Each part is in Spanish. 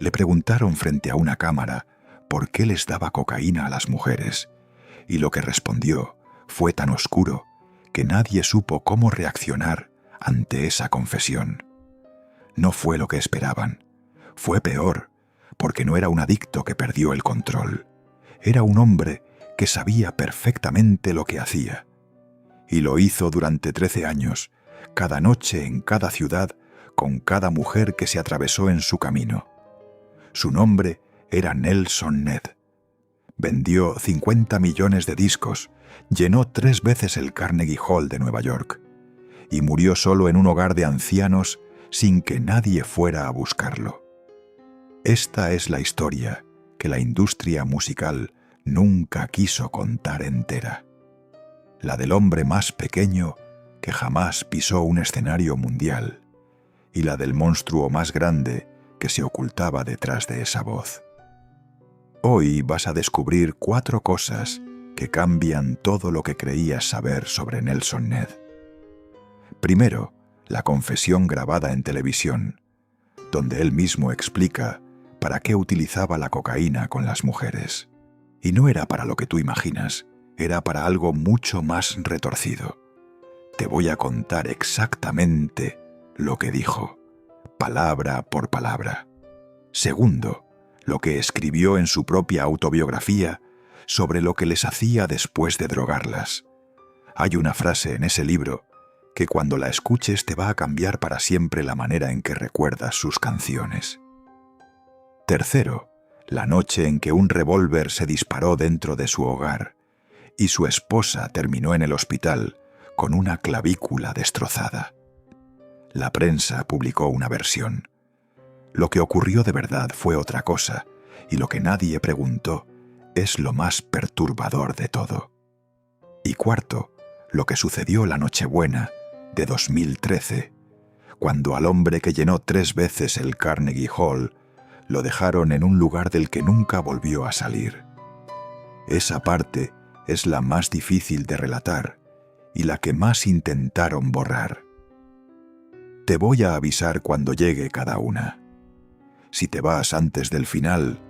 Le preguntaron frente a una cámara por qué les daba cocaína a las mujeres, y lo que respondió fue tan oscuro que nadie supo cómo reaccionar ante esa confesión. No fue lo que esperaban. Fue peor, porque no era un adicto que perdió el control. Era un hombre que sabía perfectamente lo que hacía. Y lo hizo durante 13 años, cada noche en cada ciudad, con cada mujer que se atravesó en su camino. Su nombre era Nelson Ned. Vendió 50 millones de discos, llenó 3 veces el Carnegie Hall de Nueva York y murió solo en un hogar de ancianos sin que nadie fuera a buscarlo. Esta es la historia que la industria musical nunca quiso contar entera. La del hombre más pequeño que jamás pisó un escenario mundial y la del monstruo más grande que se ocultaba detrás de esa voz. Hoy vas a descubrir 4 cosas que cambian todo lo que creías saber sobre Nelson Ned. Primero, la confesión grabada en televisión, donde él mismo explica para qué utilizaba la cocaína con las mujeres. Y no era para lo que tú imaginas, era para algo mucho más retorcido. Te voy a contar exactamente lo que dijo, palabra por palabra. Segundo, lo que escribió en su propia autobiografía sobre lo que les hacía después de drogarlas. Hay una frase en ese libro que cuando la escuches te va a cambiar para siempre la manera en que recuerdas sus canciones. Tercero, la noche en que un revólver se disparó dentro de su hogar y su esposa terminó en el hospital con una clavícula destrozada. La prensa publicó una versión. Lo que ocurrió de verdad fue otra cosa, y lo que nadie preguntó es lo más perturbador de todo. Y cuarto, lo que sucedió la Nochebuena de 2013, cuando al hombre que llenó 3 veces el Carnegie Hall lo dejaron en un lugar del que nunca volvió a salir. Esa parte es la más difícil de relatar y la que más intentaron borrar. Te voy a avisar cuando llegue cada una. Si te vas antes del final,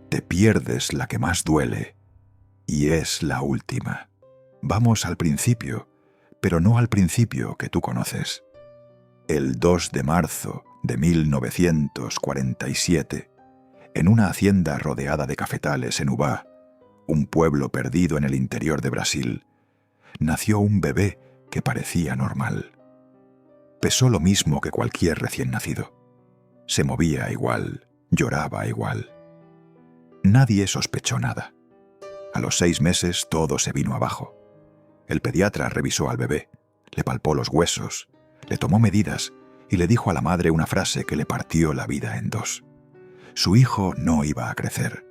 te pierdes la que más duele, y es la última. Vamos al principio, pero no al principio que tú conoces. El 2 de marzo de 1947, en una hacienda rodeada de cafetales en Ubá, un pueblo perdido en el interior de Brasil, nació un bebé que parecía normal. Pesó lo mismo que cualquier recién nacido. Se movía igual, lloraba igual. Nadie sospechó nada. A los 6 meses todo se vino abajo. El pediatra revisó al bebé, le palpó los huesos, le tomó medidas y le dijo a la madre una frase que le partió la vida en 2. Su hijo no iba a crecer.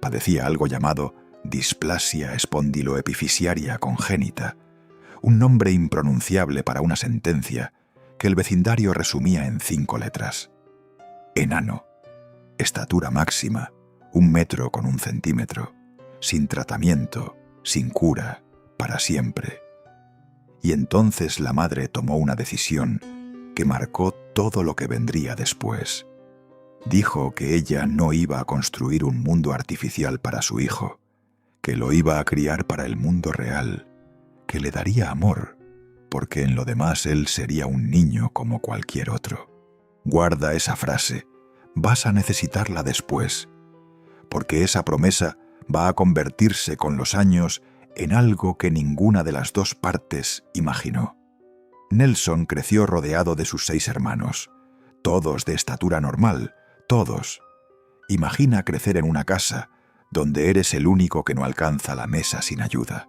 Padecía algo llamado displasia espondiloepifisiaria congénita, un nombre impronunciable para una sentencia que el vecindario resumía en 5 letras. Enano, estatura máxima, 1 metro con 1 centímetro, sin tratamiento, sin cura, para siempre. Y entonces la madre tomó una decisión que marcó todo lo que vendría después. Dijo que ella no iba a construir un mundo artificial para su hijo, que lo iba a criar para el mundo real, que le daría amor, porque en lo demás él sería un niño como cualquier otro. Guarda esa frase, vas a necesitarla después, porque esa promesa va a convertirse con los años en algo que ninguna de las 2 partes imaginó. Nelson creció rodeado de sus 6 hermanos, todos de estatura normal, todos. Imagina crecer en una casa donde eres el único que no alcanza la mesa sin ayuda,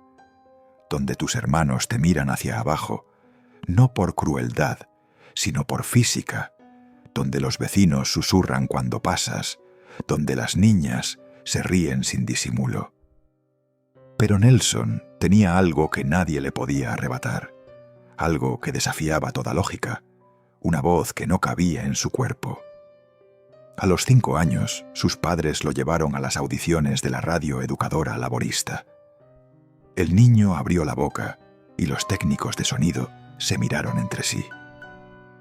donde tus hermanos te miran hacia abajo, no por crueldad, sino por física, donde los vecinos susurran cuando pasas, donde las niñas se ríen sin disimulo. Pero Nelson tenía algo que nadie le podía arrebatar, algo que desafiaba toda lógica, una voz que no cabía en su cuerpo. A los 5 años, sus padres lo llevaron a las audiciones de la radio educadora laborista. El niño abrió la boca y los técnicos de sonido se miraron entre sí.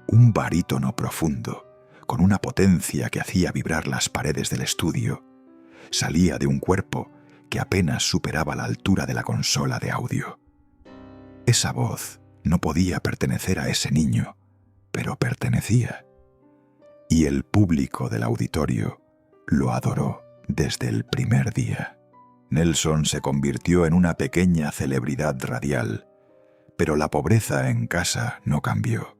Un barítono profundo, con una potencia que hacía vibrar las paredes del estudio, salía de un cuerpo que apenas superaba la altura de la consola de audio. Esa voz no podía pertenecer a ese niño, pero pertenecía. Y el público del auditorio lo adoró desde el primer día. Nelson se convirtió en una pequeña celebridad radial, pero la pobreza en casa no cambió.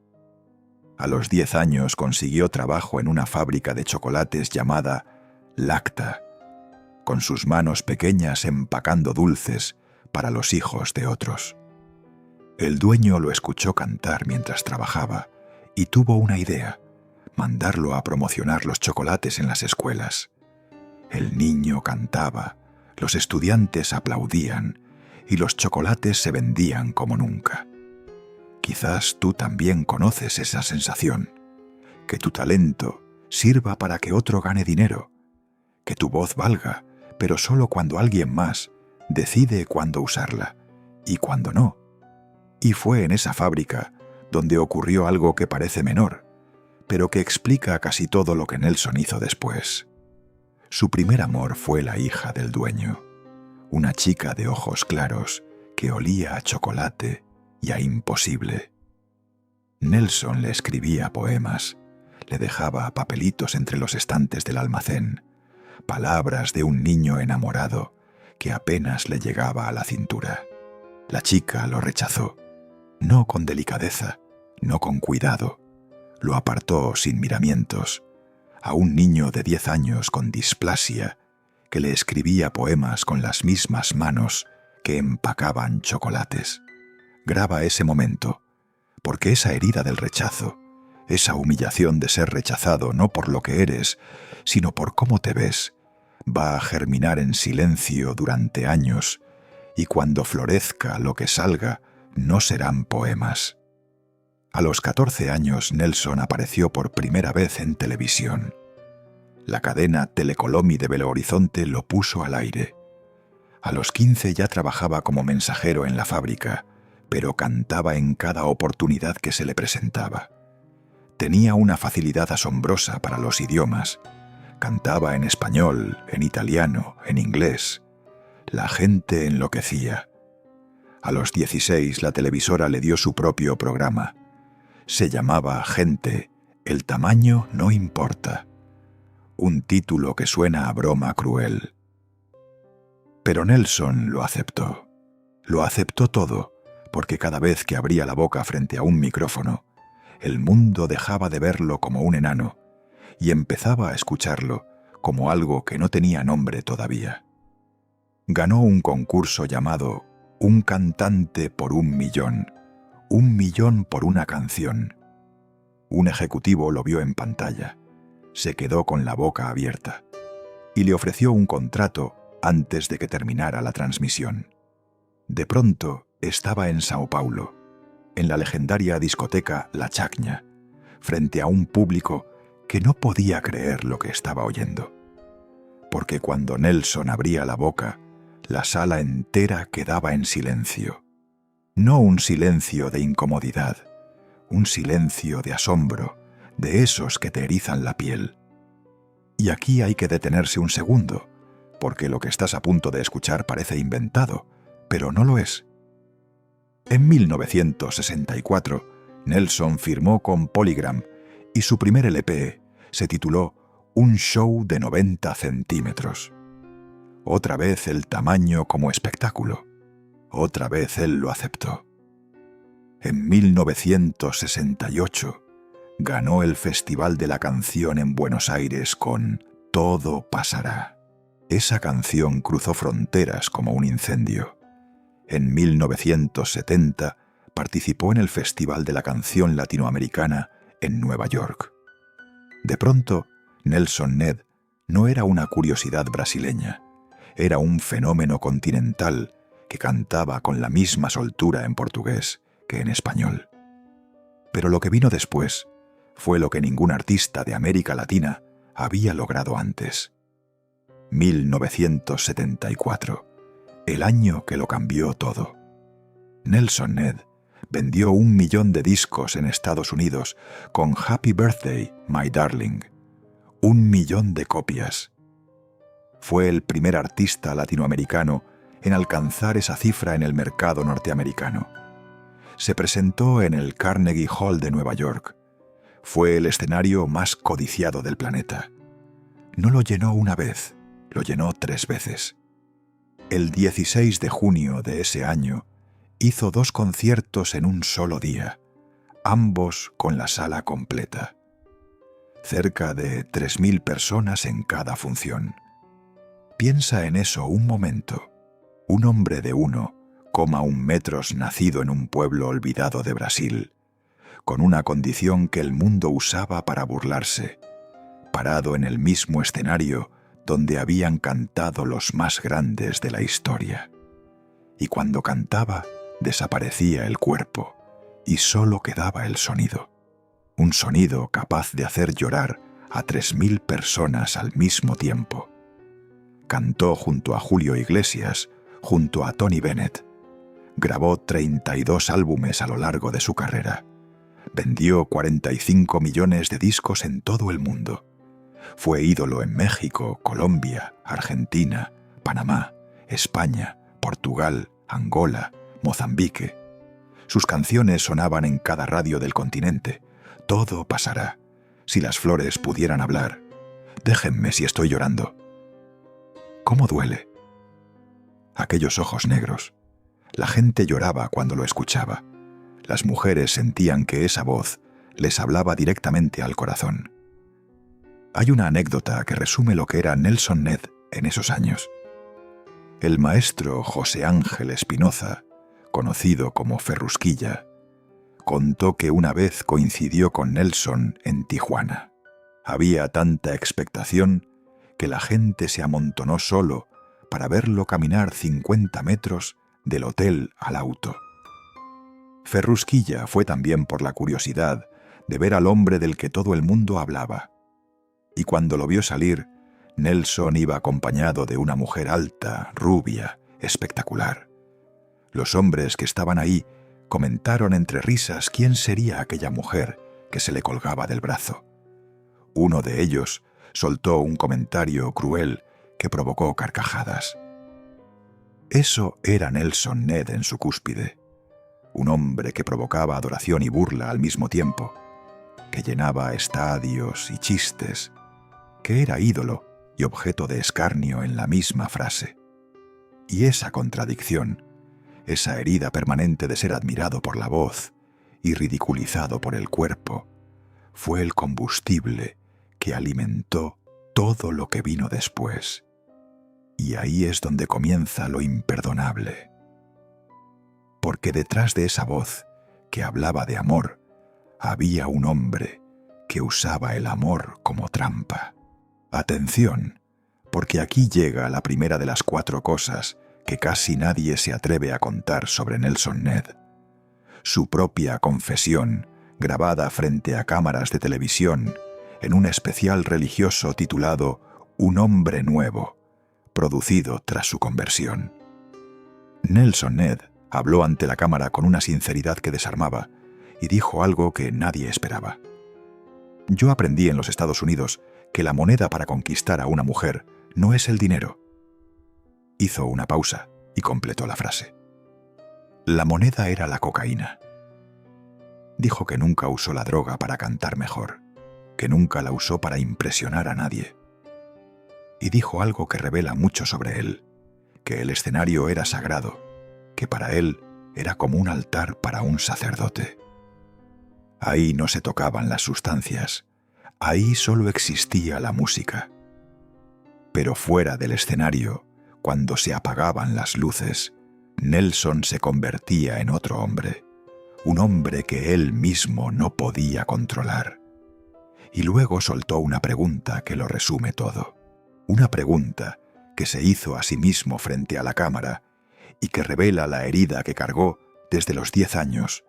A los 10 años consiguió trabajo en una fábrica de chocolates llamada Lacta, con sus manos pequeñas empacando dulces para los hijos de otros. El dueño lo escuchó cantar mientras trabajaba y tuvo una idea: mandarlo a promocionar los chocolates en las escuelas. El niño cantaba, los estudiantes aplaudían y los chocolates se vendían como nunca. Quizás tú también conoces esa sensación, que tu talento sirva para que otro gane dinero, que tu voz valga, pero solo cuando alguien más decide cuándo usarla y cuándo no. Y fue en esa fábrica donde ocurrió algo que parece menor, pero que explica casi todo lo que Nelson hizo después. Su primer amor fue la hija del dueño, una chica de ojos claros que olía a chocolate y a imposible. Nelson le escribía poemas, le dejaba papelitos entre los estantes del almacén, palabras de un niño enamorado que apenas le llegaba a la cintura. La chica lo rechazó, no con delicadeza, no con cuidado. Lo apartó sin miramientos, a un niño de 10 años con displasia que le escribía poemas con las mismas manos que empacaban chocolates. Graba ese momento, porque esa herida del rechazo, esa humillación de ser rechazado no por lo que eres, sino por cómo te ves, va a germinar en silencio durante años, y cuando florezca lo que salga, no serán poemas. A los 14 años Nelson apareció por primera vez en televisión. La cadena Telecolomi de Belo Horizonte lo puso al aire. A los 15 ya trabajaba como mensajero en la fábrica, pero cantaba en cada oportunidad que se le presentaba. Tenía una facilidad asombrosa para los idiomas. Cantaba en español, en italiano, en inglés. La gente enloquecía. A los 16 la televisora le dio su propio programa. Se llamaba Gente, el tamaño no importa. Un título que suena a broma cruel. Pero Nelson lo aceptó. Lo aceptó todo, porque cada vez que abría la boca frente a un micrófono, el mundo dejaba de verlo como un enano y empezaba a escucharlo como algo que no tenía nombre todavía. Ganó un concurso llamado Un cantante por $1 millón por una canción. Un ejecutivo lo vio en pantalla, se quedó con la boca abierta y le ofreció un contrato antes de que terminara la transmisión. De pronto estaba en Sao Paulo, en la legendaria discoteca La Chacña, frente a un público que no podía creer lo que estaba oyendo. Porque cuando Nelson abría la boca, la sala entera quedaba en silencio. No un silencio de incomodidad, un silencio de asombro, de esos que te erizan la piel. Y aquí hay que detenerse un segundo, porque lo que estás a punto de escuchar parece inventado, pero no lo es. En 1964, Nelson firmó con Polygram y su primer LP se tituló Un show de 90 centímetros. Otra vez el tamaño como espectáculo. Otra vez él lo aceptó. En 1968 ganó el Festival de la Canción en Buenos Aires con Todo pasará. Esa canción cruzó fronteras como un incendio. En 1970 participó en el Festival de la Canción Latinoamericana en Nueva York. De pronto, Nelson Ned no era una curiosidad brasileña, era un fenómeno continental que cantaba con la misma soltura en portugués que en español. Pero lo que vino después fue lo que ningún artista de América Latina había logrado antes. 1974, el año que lo cambió todo. Nelson Ned vendió 1 millón de discos en Estados Unidos con Happy Birthday, My Darling. 1 millón de copias. Fue el primer artista latinoamericano en alcanzar esa cifra en el mercado norteamericano. Se presentó en el Carnegie Hall de Nueva York. Fue el escenario más codiciado del planeta. No lo llenó una vez, lo llenó 3 veces. El 16 de junio de ese año, hizo 2 conciertos en un solo día, ambos con la sala completa. Cerca de 3.000 personas en cada función. Piensa en eso un momento. Un hombre de 1,1 metros nacido en un pueblo olvidado de Brasil, con una condición que el mundo usaba para burlarse, parado en el mismo escenario donde habían cantado los más grandes de la historia. Y cuando cantaba, desaparecía el cuerpo y solo quedaba el sonido. Un sonido capaz de hacer llorar a 3.000 personas al mismo tiempo. Cantó junto a Julio Iglesias, junto a Tony Bennett. Grabó 32 álbumes a lo largo de su carrera. Vendió 45 millones de discos en todo el mundo. Fue ídolo en México, Colombia, Argentina, Panamá, España, Portugal, Angola, Mozambique. Sus canciones sonaban en cada radio del continente. Todo pasará. Si las flores pudieran hablar. Déjenme si estoy llorando. ¿Cómo duele? Aquellos ojos negros. La gente lloraba cuando lo escuchaba. Las mujeres sentían que esa voz les hablaba directamente al corazón. Hay una anécdota que resume lo que era Nelson Ned en esos años. El maestro José Ángel Espinoza, conocido como Ferrusquilla, contó que una vez coincidió con Nelson en Tijuana. Había tanta expectación que la gente se amontonó solo para verlo caminar 50 metros del hotel al auto. Ferrusquilla fue también por la curiosidad de ver al hombre del que todo el mundo hablaba. Y cuando lo vio salir, Nelson iba acompañado de una mujer alta, rubia, espectacular. Los hombres que estaban ahí comentaron entre risas quién sería aquella mujer que se le colgaba del brazo. Uno de ellos soltó un comentario cruel que provocó carcajadas. Eso era Nelson Ned en su cúspide. Un hombre que provocaba adoración y burla al mismo tiempo, que llenaba estadios y chistes, que era ídolo y objeto de escarnio en la misma frase. Y esa contradicción, esa herida permanente de ser admirado por la voz y ridiculizado por el cuerpo, fue el combustible que alimentó todo lo que vino después. Y ahí es donde comienza lo imperdonable. Porque detrás de esa voz que hablaba de amor, había un hombre que usaba el amor como trampa. Atención, porque aquí llega la primera de las 4 cosas que casi nadie se atreve a contar sobre Nelson Ned. Su propia confesión, grabada frente a cámaras de televisión, en un especial religioso titulado Un hombre nuevo, producido tras su conversión. Nelson Ned habló ante la cámara con una sinceridad que desarmaba y dijo algo que nadie esperaba. Yo aprendí en los Estados Unidos que la moneda para conquistar a una mujer no es el dinero. Hizo una pausa y completó la frase. La moneda era la cocaína. Dijo que nunca usó la droga para cantar mejor, que nunca la usó para impresionar a nadie. Y dijo algo que revela mucho sobre él, que el escenario era sagrado, que para él era como un altar para un sacerdote. Ahí no se tocaban las sustancias, ahí solo existía la música. Pero fuera del escenario, cuando se apagaban las luces, Nelson se convertía en otro hombre, un hombre que él mismo no podía controlar. Y luego soltó una pregunta que lo resume todo. Una pregunta que se hizo a sí mismo frente a la cámara y que revela la herida que cargó desde los 10 años,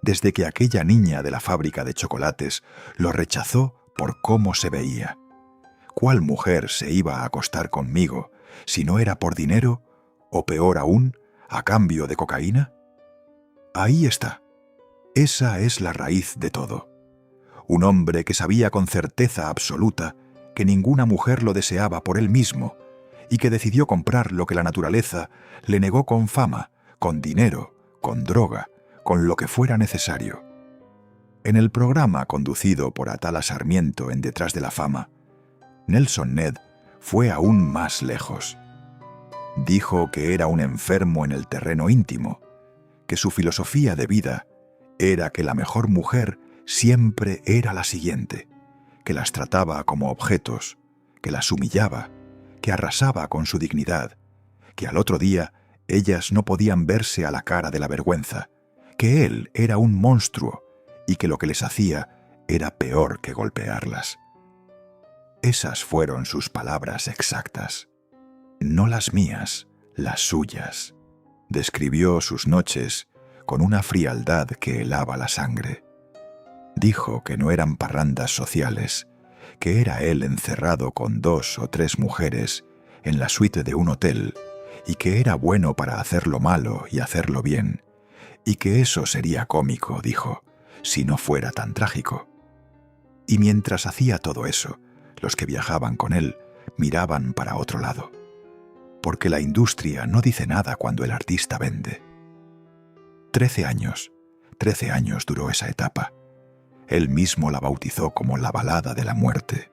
desde que aquella niña de la fábrica de chocolates lo rechazó por cómo se veía. ¿Cuál mujer se iba a acostar conmigo si no era por dinero o, peor aún, a cambio de cocaína? Ahí está, Esa es la raíz de todo. Un hombre que sabía con certeza absoluta que ninguna mujer lo deseaba por él mismo y que decidió comprar lo que la naturaleza le negó con fama, con dinero, con droga, con lo que fuera necesario. En el programa conducido por Atala Sarmiento en Detrás de la Fama, Nelson Ned fue aún más lejos. Dijo que era un enfermo en el terreno íntimo, que su filosofía de vida era que la mejor mujer siempre era la siguiente, que las trataba como objetos, que las humillaba, que arrasaba con su dignidad, que al otro día ellas no podían verse a la cara de la vergüenza, que él era un monstruo y que lo que les hacía era peor que golpearlas. Esas fueron sus palabras exactas. No las mías, las suyas. Describió sus noches con una frialdad que helaba la sangre. Dijo que no eran parrandas sociales, que era él encerrado con 2 o 3 mujeres en la suite de un hotel y que era bueno para hacer lo malo y hacerlo bien, y que eso sería cómico, dijo, si no fuera tan trágico. Y mientras hacía todo eso, los que viajaban con él miraban para otro lado. Porque la industria no dice nada cuando el artista vende. 13 años duró esa etapa. Él mismo la bautizó como la balada de la muerte.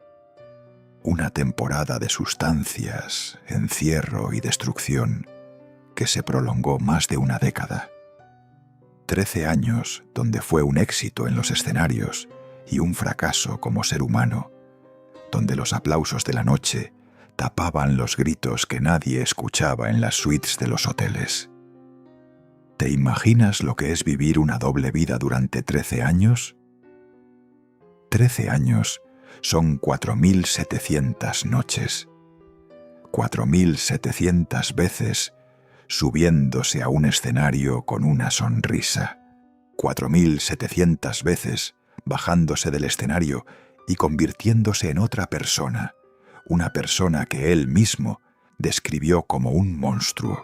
Una temporada de sustancias, encierro y destrucción que se prolongó más de una década. 13 años donde fue un éxito en los escenarios y un fracaso como ser humano, donde los aplausos de la noche tapaban los gritos que nadie escuchaba en las suites de los hoteles. ¿Te imaginas lo que es vivir una doble vida durante 13 años? 13 años son 4.700 noches. 4.700 veces subiéndose a un escenario con una sonrisa. 4.700 veces bajándose del escenario y convirtiéndose en otra persona, una persona que él mismo describió como un monstruo.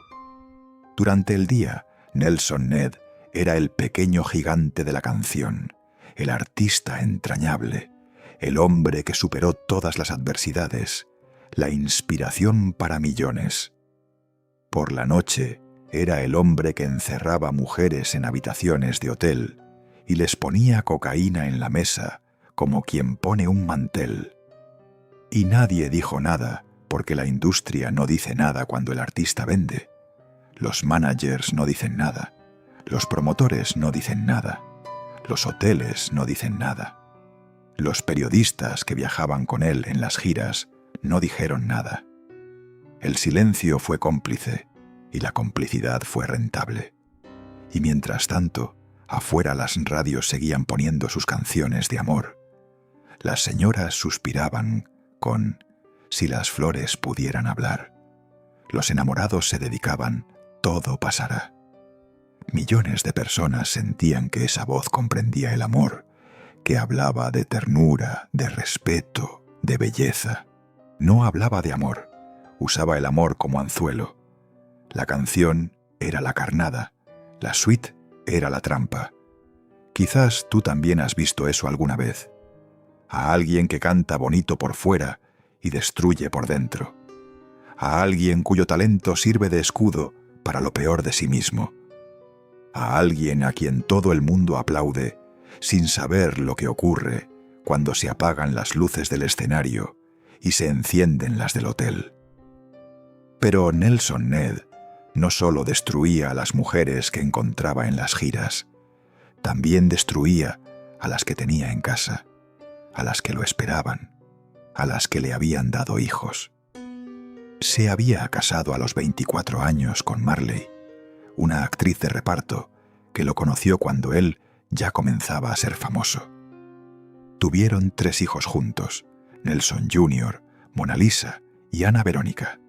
Durante el día, Nelson Ned era el pequeño gigante de la canción, el artista entrañable, el hombre que superó todas las adversidades, la inspiración para millones. Por la noche, era el hombre que encerraba mujeres en habitaciones de hotel y les ponía cocaína en la mesa como quien pone un mantel. Y nadie dijo nada porque la industria no dice nada cuando el artista vende. Los managers no dicen nada, los promotores no dicen nada, los hoteles no dicen nada. Los periodistas que viajaban con él en las giras no dijeron nada. El silencio fue cómplice y la complicidad fue rentable. Y mientras tanto, afuera las radios seguían poniendo sus canciones de amor. Las señoras suspiraban con «Si las flores pudieran hablar». Los enamorados se dedicaban «Todo pasará». Millones de personas sentían que esa voz comprendía el amor, que hablaba de ternura, de respeto, de belleza. No hablaba de amor, usaba el amor como anzuelo. La canción era la carnada, la suite era la trampa. Quizás tú también has visto eso alguna vez. A alguien que canta bonito por fuera y destruye por dentro. A alguien cuyo talento sirve de escudo para lo peor de sí mismo. A alguien a quien todo el mundo aplaude sin saber lo que ocurre cuando se apagan las luces del escenario y se encienden las del hotel. Pero Nelson Ned no solo destruía a las mujeres que encontraba en las giras, también destruía a las que tenía en casa, a las que lo esperaban, a las que le habían dado hijos. Se había casado a los 24 años con Marley, una actriz de reparto que lo conoció cuando él ya comenzaba a ser famoso. Tuvieron 3 hijos juntos, Nelson Jr., Mona Lisa y Ana Verónica.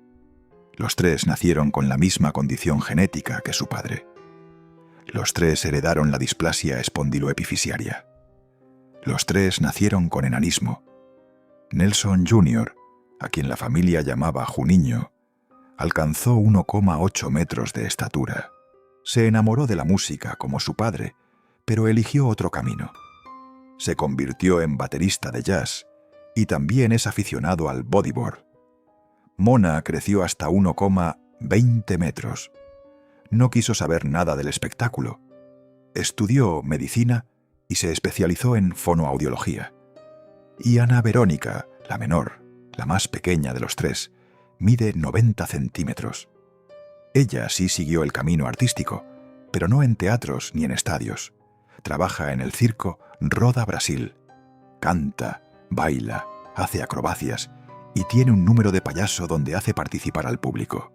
Los 3 nacieron con la misma condición genética que su padre. Los 3 heredaron la displasia espondiloepifisiaria. Los 3 nacieron con enanismo. Nelson Jr., a quien la familia llamaba Juniño, alcanzó 1,8 metros de estatura. Se enamoró de la música como su padre, pero eligió otro camino. Se convirtió en baterista de jazz y también es aficionado al bodyboard. Mona creció hasta 1,20 metros. No quiso saber nada del espectáculo. Estudió medicina y se especializó en fonoaudiología. Y Ana Verónica, la menor, la más pequeña de los tres, mide 90 centímetros. Ella sí siguió el camino artístico, pero no en teatros ni en estadios. Trabaja en el circo Roda Brasil. Canta, baila, hace acrobacias y tiene un número de payaso donde hace participar al público.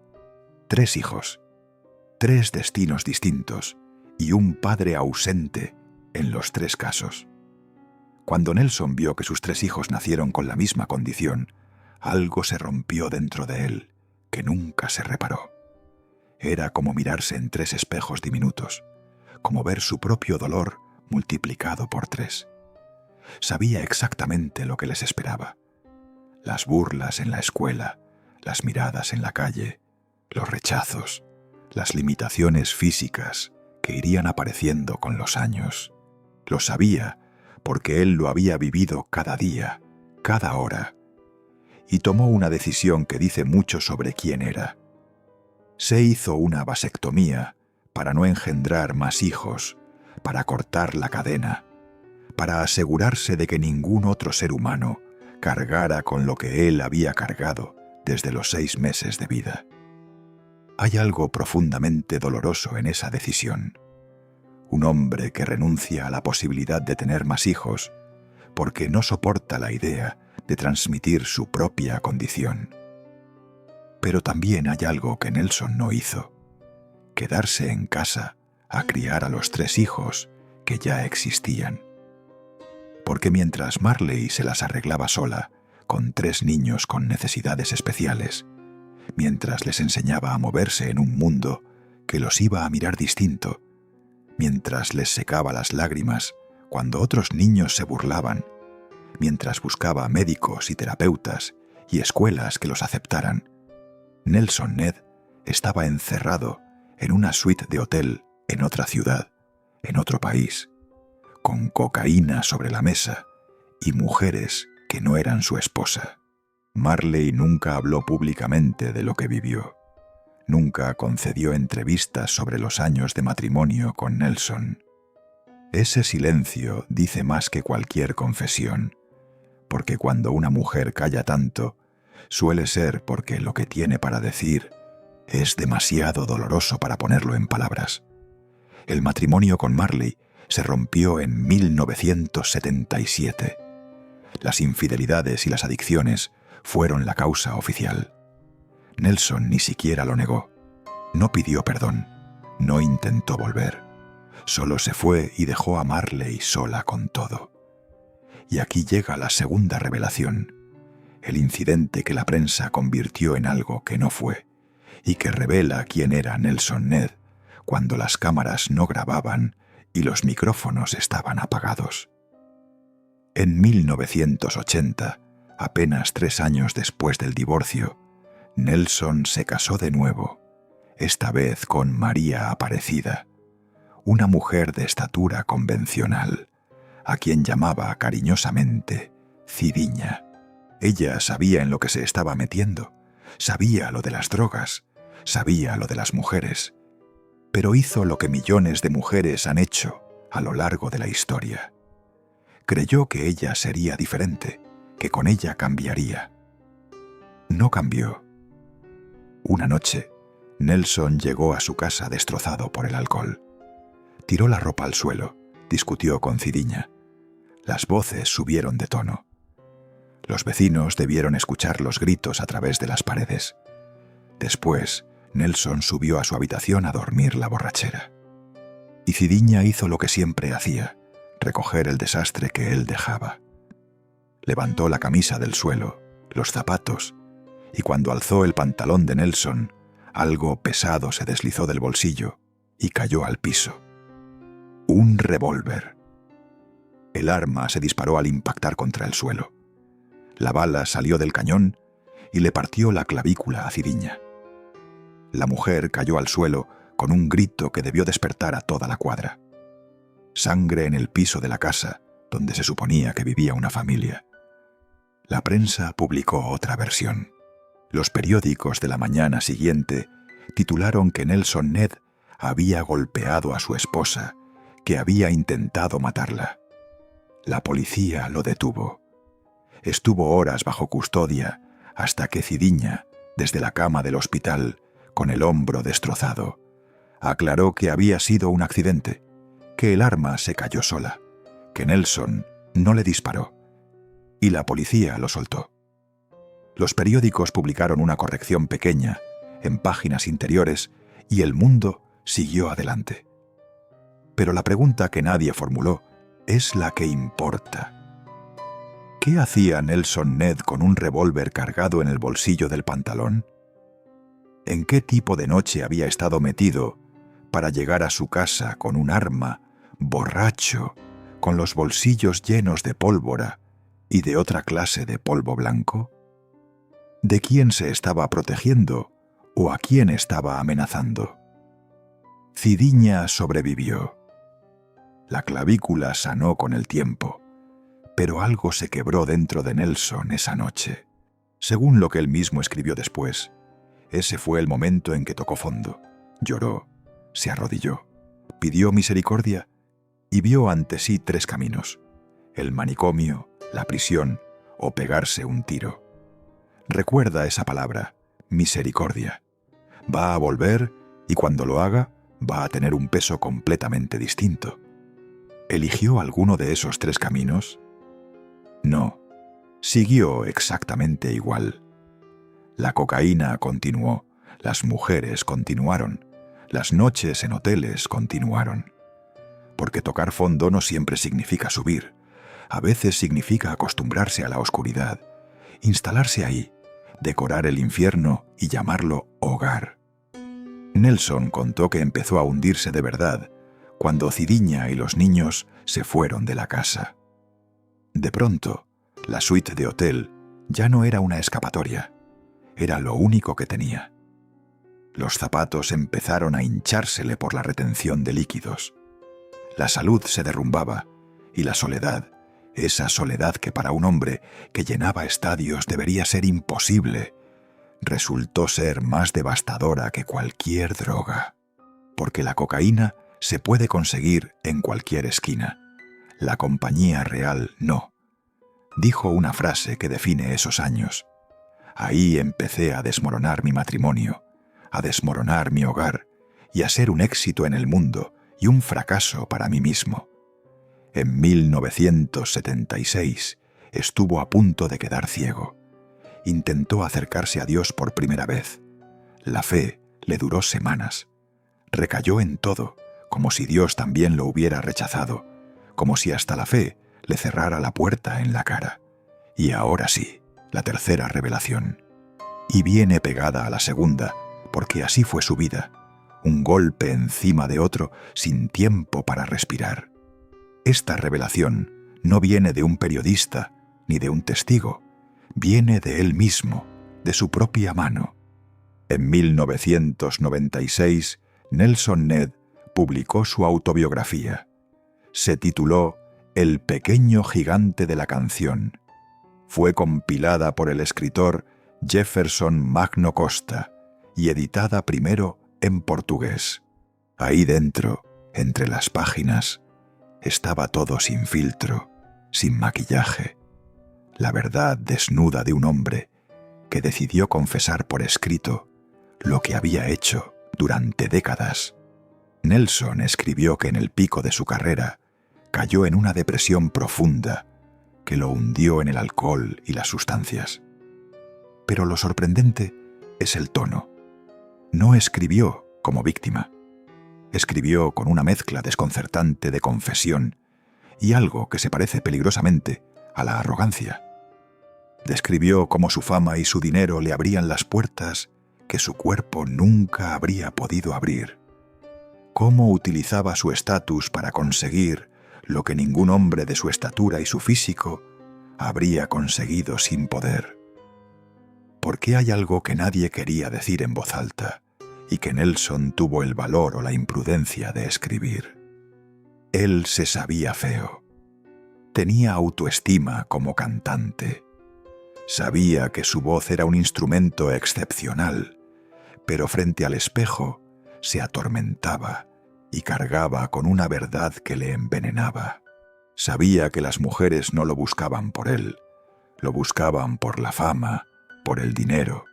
3 hijos, 3 destinos distintos y un padre ausente en los 3 casos. Cuando Nelson vio que sus 3 hijos nacieron con la misma condición, algo se rompió dentro de él, que nunca se reparó. Era como mirarse en 3 espejos diminutos, como ver su propio dolor multiplicado por 3. Sabía exactamente lo que les esperaba. Las burlas en la escuela, las miradas en la calle, los rechazos, las limitaciones físicas que irían apareciendo con los años. Lo sabía porque él lo había vivido cada día, cada hora, y tomó una decisión que dice mucho sobre quién era. Se hizo una vasectomía para no engendrar más hijos, para cortar la cadena, para asegurarse de que ningún otro ser humano cargara con lo que él había cargado desde los 6 meses de vida. Hay algo profundamente doloroso en esa decisión. Un hombre que renuncia a la posibilidad de tener más hijos porque no soporta la idea de transmitir su propia condición. Pero también hay algo que Nelson no hizo: quedarse en casa a criar a los 3 hijos que ya existían. Porque mientras Marley se las arreglaba sola, con 3 niños con necesidades especiales, mientras les enseñaba a moverse en un mundo que los iba a mirar distinto, mientras les secaba las lágrimas cuando otros niños se burlaban, mientras buscaba médicos y terapeutas y escuelas que los aceptaran, Nelson Ned estaba encerrado en una suite de hotel en otra ciudad, en otro país, con cocaína sobre la mesa y mujeres que no eran su esposa. Marley nunca habló públicamente de lo que vivió. Nunca concedió entrevistas sobre los años de matrimonio con Nelson. Ese silencio dice más que cualquier confesión, porque cuando una mujer calla tanto, suele ser porque lo que tiene para decir es demasiado doloroso para ponerlo en palabras. El matrimonio con Marley se rompió en 1977. Las infidelidades y las adicciones fueron la causa oficial. Nelson ni siquiera lo negó. No pidió perdón. No intentó volver. Solo se fue y dejó a Marley sola con todo. Y aquí llega la segunda revelación. El incidente que la prensa convirtió en algo que no fue y que revela quién era Nelson Ned cuando las cámaras no grababan y los micrófonos estaban apagados. En 1980, apenas 3 años después del divorcio, Nelson se casó de nuevo, esta vez con María Aparecida, una mujer de estatura convencional, a quien llamaba cariñosamente Cidiña. Ella sabía en lo que se estaba metiendo, sabía lo de las drogas, sabía lo de las mujeres, pero hizo lo que millones de mujeres han hecho a lo largo de la historia. Creyó que ella sería diferente, que con ella cambiaría. No cambió. Una noche, Nelson llegó a su casa destrozado por el alcohol. Tiró la ropa al suelo, discutió con Cidiña. Las voces subieron de tono. Los vecinos debieron escuchar los gritos a través de las paredes. Después, Nelson subió a su habitación a dormir la borrachera. Y Cidiña hizo lo que siempre hacía: recoger el desastre que él dejaba. Levantó la camisa del suelo, los zapatos, y cuando alzó el pantalón de Nelson, algo pesado se deslizó del bolsillo y cayó al piso. Un revólver. El arma se disparó al impactar contra el suelo. La bala salió del cañón y le partió la clavícula a Cidiña. La mujer cayó al suelo con un grito que debió despertar a toda la cuadra. sangre en el piso de la casa donde se suponía que vivía una familia. La prensa publicó otra versión. Los periódicos de la mañana siguiente titularon que Nelson Ned había golpeado a su esposa, que había intentado matarla. La policía lo detuvo. Estuvo horas bajo custodia hasta que Cidiña, desde la cama del hospital, con el hombro destrozado, aclaró que había sido un accidente, que el arma se cayó sola, que Nelson no le disparó, y la policía lo soltó. Los periódicos publicaron una corrección pequeña en páginas interiores y el mundo siguió adelante. Pero la pregunta que nadie formuló es la que importa. ¿Qué hacía Nelson Ned con un revólver cargado en el bolsillo del pantalón? ¿En qué tipo de noche había estado metido para llegar a su casa con un arma, borracho, con los bolsillos llenos de pólvora y de otra clase de polvo blanco? ¿De quién se estaba protegiendo o a quién estaba amenazando? Cidiña sobrevivió. La clavícula sanó con el tiempo, pero algo se quebró dentro de Nelson esa noche. Según lo que él mismo escribió después, ese fue el momento en que tocó fondo, lloró, se arrodilló, pidió misericordia y vio ante sí 3 caminos: el manicomio, la prisión o pegarse un tiro. Recuerda esa palabra, misericordia. Va a volver y cuando lo haga va a tener un peso completamente distinto. ¿Eligió alguno de esos 3 caminos? No, siguió exactamente igual. La cocaína continuó, las mujeres continuaron, las noches en hoteles continuaron. Porque tocar fondo no siempre significa subir. A veces significa acostumbrarse a la oscuridad, instalarse ahí, decorar el infierno y llamarlo hogar. Nelson contó que empezó a hundirse de verdad cuando Cidiña y los niños se fueron de la casa. De pronto, la suite de hotel ya no era una escapatoria, era lo único que tenía. Los zapatos empezaron a hinchársele por la retención de líquidos. La salud se derrumbaba y la soledad, esa soledad que para un hombre que llenaba estadios debería ser imposible, resultó ser más devastadora que cualquier droga. Porque la cocaína se puede conseguir en cualquier esquina. La compañía real no. Dijo una frase que define esos años. Ahí empecé a desmoronar mi matrimonio, a desmoronar mi hogar y a ser un éxito en el mundo y un fracaso para mí mismo. En 1976 estuvo a punto de quedar ciego. Intentó acercarse a Dios por primera vez. La fe le duró semanas. Recayó en todo, como si Dios también lo hubiera rechazado, como si hasta la fe le cerrara la puerta en la cara. Y ahora sí, la tercera revelación. Y viene pegada a la segunda, porque así fue su vida, un golpe encima de otro sin tiempo para respirar. Esta revelación no viene de un periodista ni de un testigo, viene de él mismo, de su propia mano. En 1996, Nelson Ned publicó su autobiografía. Se tituló El pequeño gigante de la canción. Fue compilada por el escritor Jefferson Magno Costa y editada primero en portugués. Ahí dentro, entre las páginas, estaba todo sin filtro, sin maquillaje. La verdad desnuda de un hombre que decidió confesar por escrito lo que había hecho durante décadas. Nelson escribió que en el pico de su carrera cayó en una depresión profunda que lo hundió en el alcohol y las sustancias. Pero lo sorprendente es el tono. No escribió como víctima. Escribió con una mezcla desconcertante de confesión y algo que se parece peligrosamente a la arrogancia. Describió cómo su fama y su dinero le abrían las puertas que su cuerpo nunca habría podido abrir. Cómo utilizaba su estatus para conseguir lo que ningún hombre de su estatura y su físico habría conseguido sin poder. ¿Por qué hay algo que nadie quería decir en voz alta y que Nelson tuvo el valor o la imprudencia de escribir? Él se sabía feo. Tenía autoestima como cantante. Sabía que su voz era un instrumento excepcional, pero frente al espejo se atormentaba y cargaba con una verdad que le envenenaba. Sabía que las mujeres no lo buscaban por él, lo buscaban por la fama, por el dinero,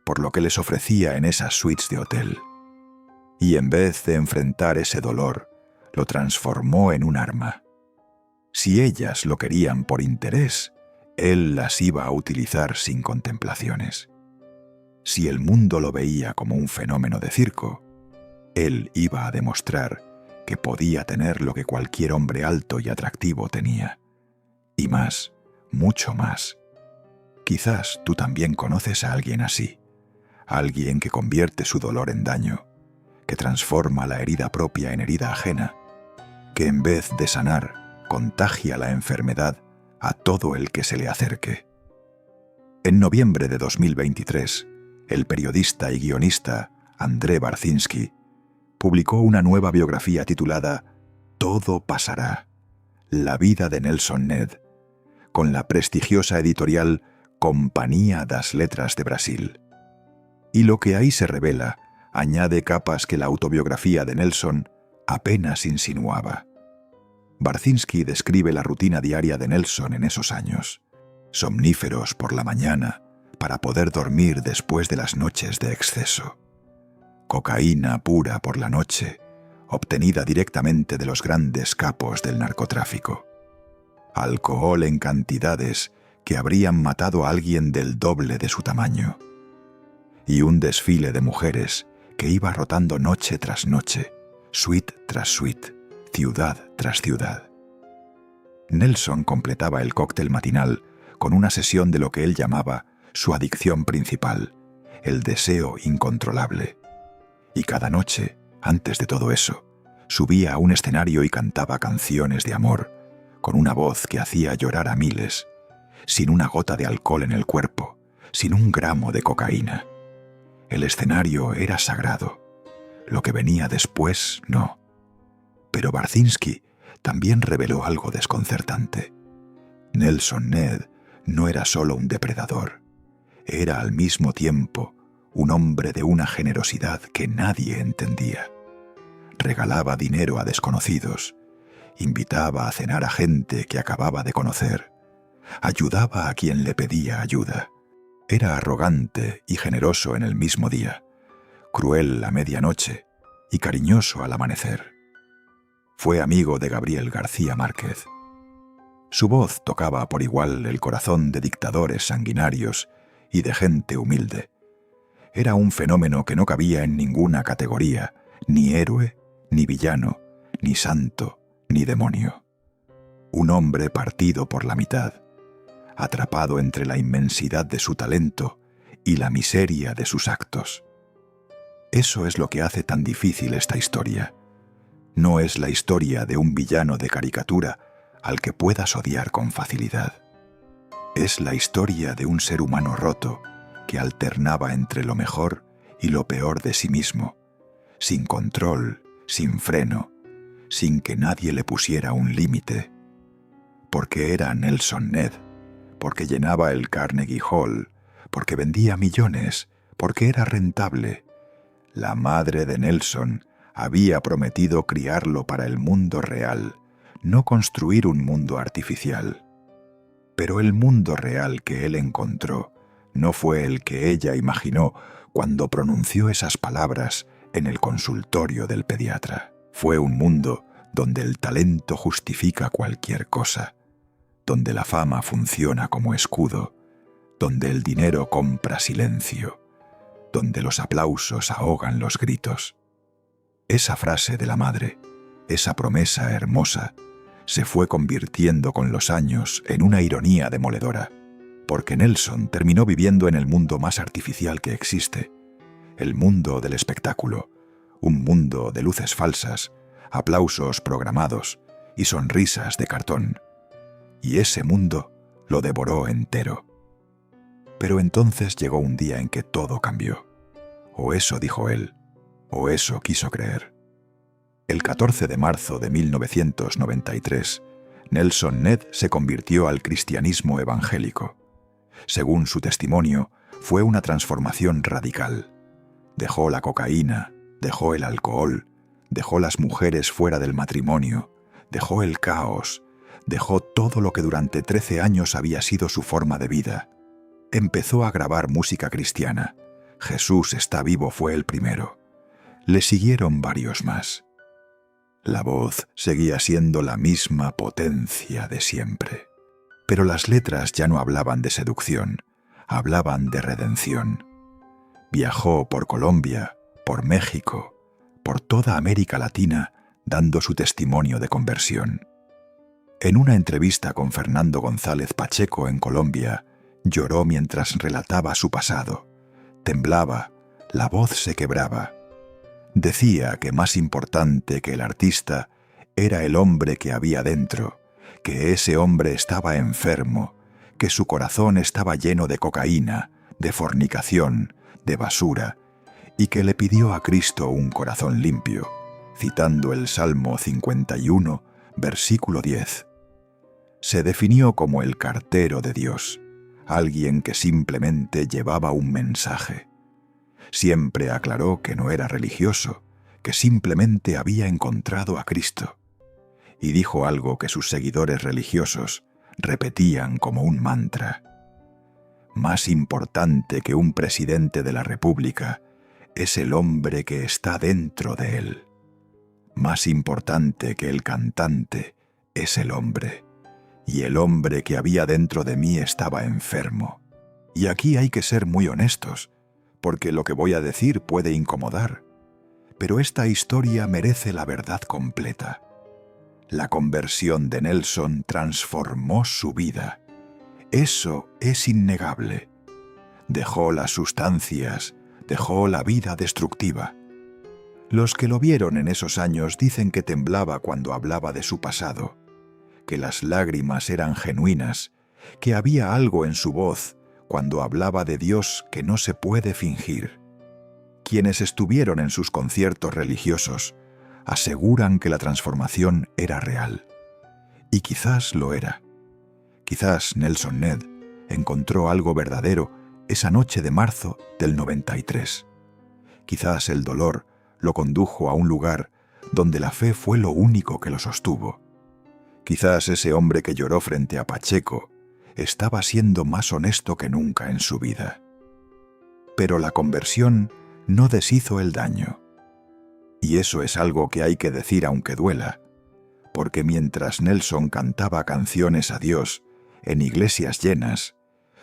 por lo que les ofrecía en esas suites de hotel. Y en vez de enfrentar ese dolor, lo transformó en un arma. Si ellas lo querían por interés, él las iba a utilizar sin contemplaciones. Si el mundo lo veía como un fenómeno de circo, él iba a demostrar que podía tener lo que cualquier hombre alto y atractivo tenía. Y más, mucho más. Quizás tú también conoces a alguien así, alguien que convierte su dolor en daño, que transforma la herida propia en herida ajena, que en vez de sanar, contagia la enfermedad a todo el que se le acerque. En noviembre de 2023, el periodista y guionista André Barcinski publicó una nueva biografía titulada Todo pasará, la vida de Nelson Ned, con la prestigiosa editorial Companhia das Letras de Brasil. Y lo que ahí se revela añade capas que la autobiografía de Nelson apenas insinuaba. Barcinski describe la rutina diaria de Nelson en esos años. Somníferos por la mañana para poder dormir después de las noches de exceso. Cocaína pura por la noche, obtenida directamente de los grandes capos del narcotráfico. Alcohol en cantidades que habrían matado a alguien del doble de su tamaño. Y un desfile de mujeres que iba rotando noche tras noche, suite tras suite, ciudad tras ciudad. Nelson completaba el cóctel matinal con una sesión de lo que él llamaba su adicción principal, el deseo incontrolable. Y cada noche, antes de todo eso, subía a un escenario y cantaba canciones de amor, con una voz que hacía llorar a miles, sin una gota de alcohol en el cuerpo, sin un gramo de cocaína. El escenario era sagrado. Lo que venía después, no. Pero Barcinski también reveló algo desconcertante. Nelson Ned no era solo un depredador. Era al mismo tiempo un hombre de una generosidad que nadie entendía. Regalaba dinero a desconocidos, invitaba a cenar a gente que acababa de conocer, ayudaba a quien le pedía ayuda. Era arrogante y generoso en el mismo día, cruel a medianoche y cariñoso al amanecer. Fue amigo de Gabriel García Márquez. Su voz tocaba por igual el corazón de dictadores sanguinarios y de gente humilde. Era un fenómeno que no cabía en ninguna categoría, ni héroe, ni villano, ni santo, ni demonio. Un hombre partido por la mitad, atrapado entre la inmensidad de su talento y la miseria de sus actos. Eso es lo que hace tan difícil esta historia. No es la historia de un villano de caricatura al que puedas odiar con facilidad. Es la historia de un ser humano roto que alternaba entre lo mejor y lo peor de sí mismo, sin control, sin freno, sin que nadie le pusiera un límite. Porque era Nelson Ned, porque llenaba el Carnegie Hall, porque vendía millones, porque era rentable. La madre de Nelson había prometido criarlo para el mundo real, no construir un mundo artificial. Pero el mundo real que él encontró no fue el que ella imaginó cuando pronunció esas palabras en el consultorio del pediatra. Fue un mundo donde el talento justifica cualquier cosa, donde la fama funciona como escudo, donde el dinero compra silencio, donde los aplausos ahogan los gritos. Esa frase de la madre, esa promesa hermosa, se fue convirtiendo con los años en una ironía demoledora, porque Nelson terminó viviendo en el mundo más artificial que existe, el mundo del espectáculo, un mundo de luces falsas, aplausos programados y sonrisas de cartón. Y ese mundo lo devoró entero. Pero entonces llegó un día en que todo cambió. O eso dijo él, o eso quiso creer. El 14 de marzo de 1993, Nelson Ned se convirtió al cristianismo evangélico. Según su testimonio, fue una transformación radical. Dejó la cocaína, dejó el alcohol, dejó las mujeres fuera del matrimonio, dejó el caos, dejó todo lo que durante 13 años había sido su forma de vida. Empezó a grabar música cristiana. Jesús está vivo fue el primero. Le siguieron varios más. La voz seguía siendo la misma potencia de siempre. Pero las letras ya no hablaban de seducción, hablaban de redención. Viajó por Colombia, por México, por toda América Latina, dando su testimonio de conversión. En una entrevista con Fernando González Pacheco en Colombia, lloró mientras relataba su pasado. Temblaba, la voz se quebraba. Decía que más importante que el artista era el hombre que había dentro, que ese hombre estaba enfermo, que su corazón estaba lleno de cocaína, de fornicación, de basura, y que le pidió a Cristo un corazón limpio, citando el Salmo 51, versículo 10. Se definió como el cartero de Dios, alguien que simplemente llevaba un mensaje. Siempre aclaró que no era religioso, que simplemente había encontrado a Cristo. Y dijo algo que sus seguidores religiosos repetían como un mantra. Más importante que un presidente de la República es el hombre que está dentro de él. Más importante que el cantante es el hombre. Y el hombre que había dentro de mí estaba enfermo. Y aquí hay que ser muy honestos, porque lo que voy a decir puede incomodar. Pero esta historia merece la verdad completa. La conversión de Nelson transformó su vida. Eso es innegable. Dejó las sustancias, dejó la vida destructiva. Los que lo vieron en esos años dicen que temblaba cuando hablaba de su pasado, que las lágrimas eran genuinas, que había algo en su voz cuando hablaba de Dios que no se puede fingir. Quienes estuvieron en sus conciertos religiosos aseguran que la transformación era real. Y quizás lo era. Quizás Nelson Ned encontró algo verdadero esa noche de marzo del 93. Quizás el dolor lo condujo a un lugar donde la fe fue lo único que lo sostuvo. Quizás ese hombre que lloró frente a Pacheco estaba siendo más honesto que nunca en su vida. Pero la conversión no deshizo el daño. Y eso es algo que hay que decir aunque duela, porque mientras Nelson cantaba canciones a Dios en iglesias llenas,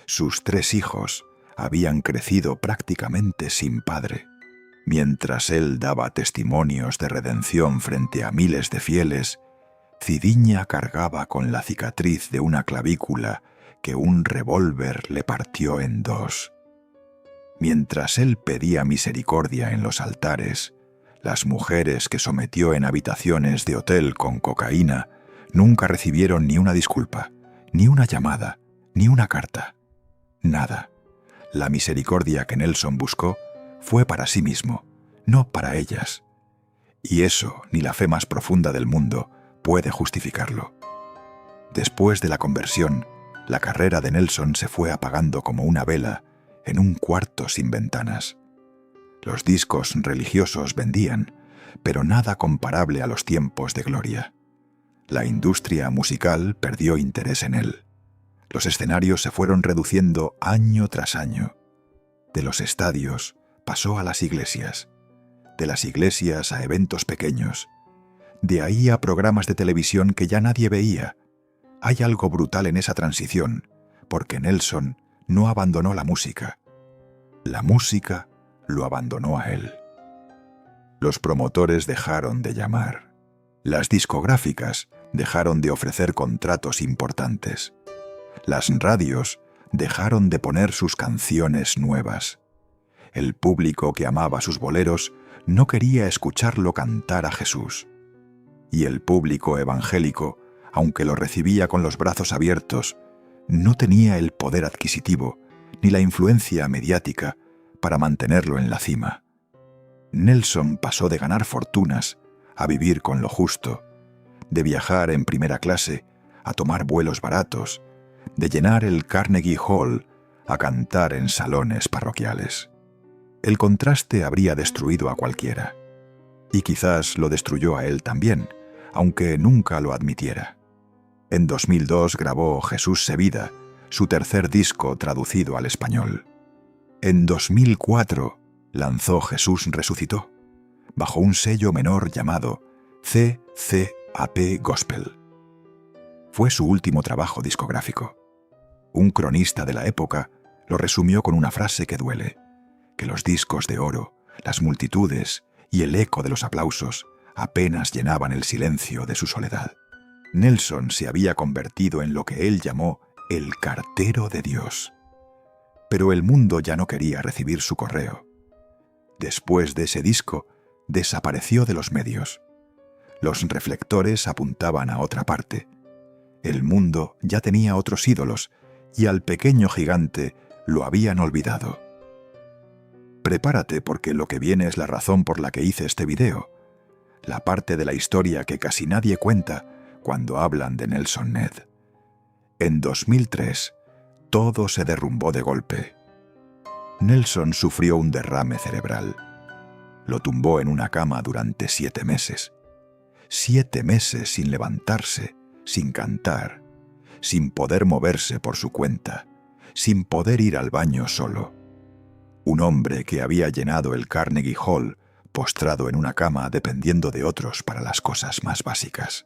sus 3 hijos habían crecido prácticamente sin padre. Mientras él daba testimonios de redención frente a miles de fieles, Cidiña cargaba con la cicatriz de una clavícula que un revólver le partió en 2. Mientras él pedía misericordia en los altares, las mujeres que sometió en habitaciones de hotel con cocaína nunca recibieron ni una disculpa, ni una llamada, ni una carta. Nada. La misericordia que Nelson buscó fue para sí mismo, no para ellas. Y eso ni la fe más profunda del mundo puede justificarlo. Después de la conversión, la carrera de Nelson se fue apagando como una vela en un cuarto sin ventanas. Los discos religiosos vendían, pero nada comparable a los tiempos de gloria. La industria musical perdió interés en él. Los escenarios se fueron reduciendo año tras año. De los estadios pasó a las iglesias, de las iglesias a eventos pequeños, de ahí a programas de televisión que ya nadie veía. Hay algo brutal en esa transición, porque Nelson no abandonó la música. La música lo abandonó a él. Los promotores dejaron de llamar. Las discográficas dejaron de ofrecer contratos importantes. Las radios dejaron de poner sus canciones nuevas. El público que amaba sus boleros no quería escucharlo cantar a Jesús. Y el público evangélico, aunque lo recibía con los brazos abiertos, no tenía el poder adquisitivo ni la influencia mediática para mantenerlo en la cima. Nelson pasó de ganar fortunas a vivir con lo justo, de viajar en primera clase, a tomar vuelos baratos, de llenar el Carnegie Hall, a cantar en salones parroquiales. El contraste habría destruido a cualquiera. Y quizás lo destruyó a él también, aunque nunca lo admitiera. En 2002 grabó Jesús se vida, su tercer disco traducido al español. En 2004 lanzó Jesús resucitó, bajo un sello menor llamado CCAP Gospel. Fue su último trabajo discográfico. Un cronista de la época lo resumió con una frase que duele, que los discos de oro, las multitudes y el eco de los aplausos apenas llenaban el silencio de su soledad. Nelson se había convertido en lo que él llamó el cartero de Dios. Pero el mundo ya no quería recibir su correo. Después de ese disco, desapareció de los medios. Los reflectores apuntaban a otra parte. El mundo ya tenía otros ídolos y al pequeño gigante lo habían olvidado. Prepárate porque lo que viene es la razón por la que hice este video, la parte de la historia que casi nadie cuenta cuando hablan de Nelson Ned. En 2003, todo se derrumbó de golpe. Nelson sufrió un derrame cerebral. Lo tumbó en una cama durante 7 meses. 7 meses sin levantarse, sin cantar, sin poder moverse por su cuenta, sin poder ir al baño solo. Un hombre que había llenado el Carnegie Hall, postrado en una cama dependiendo de otros para las cosas más básicas.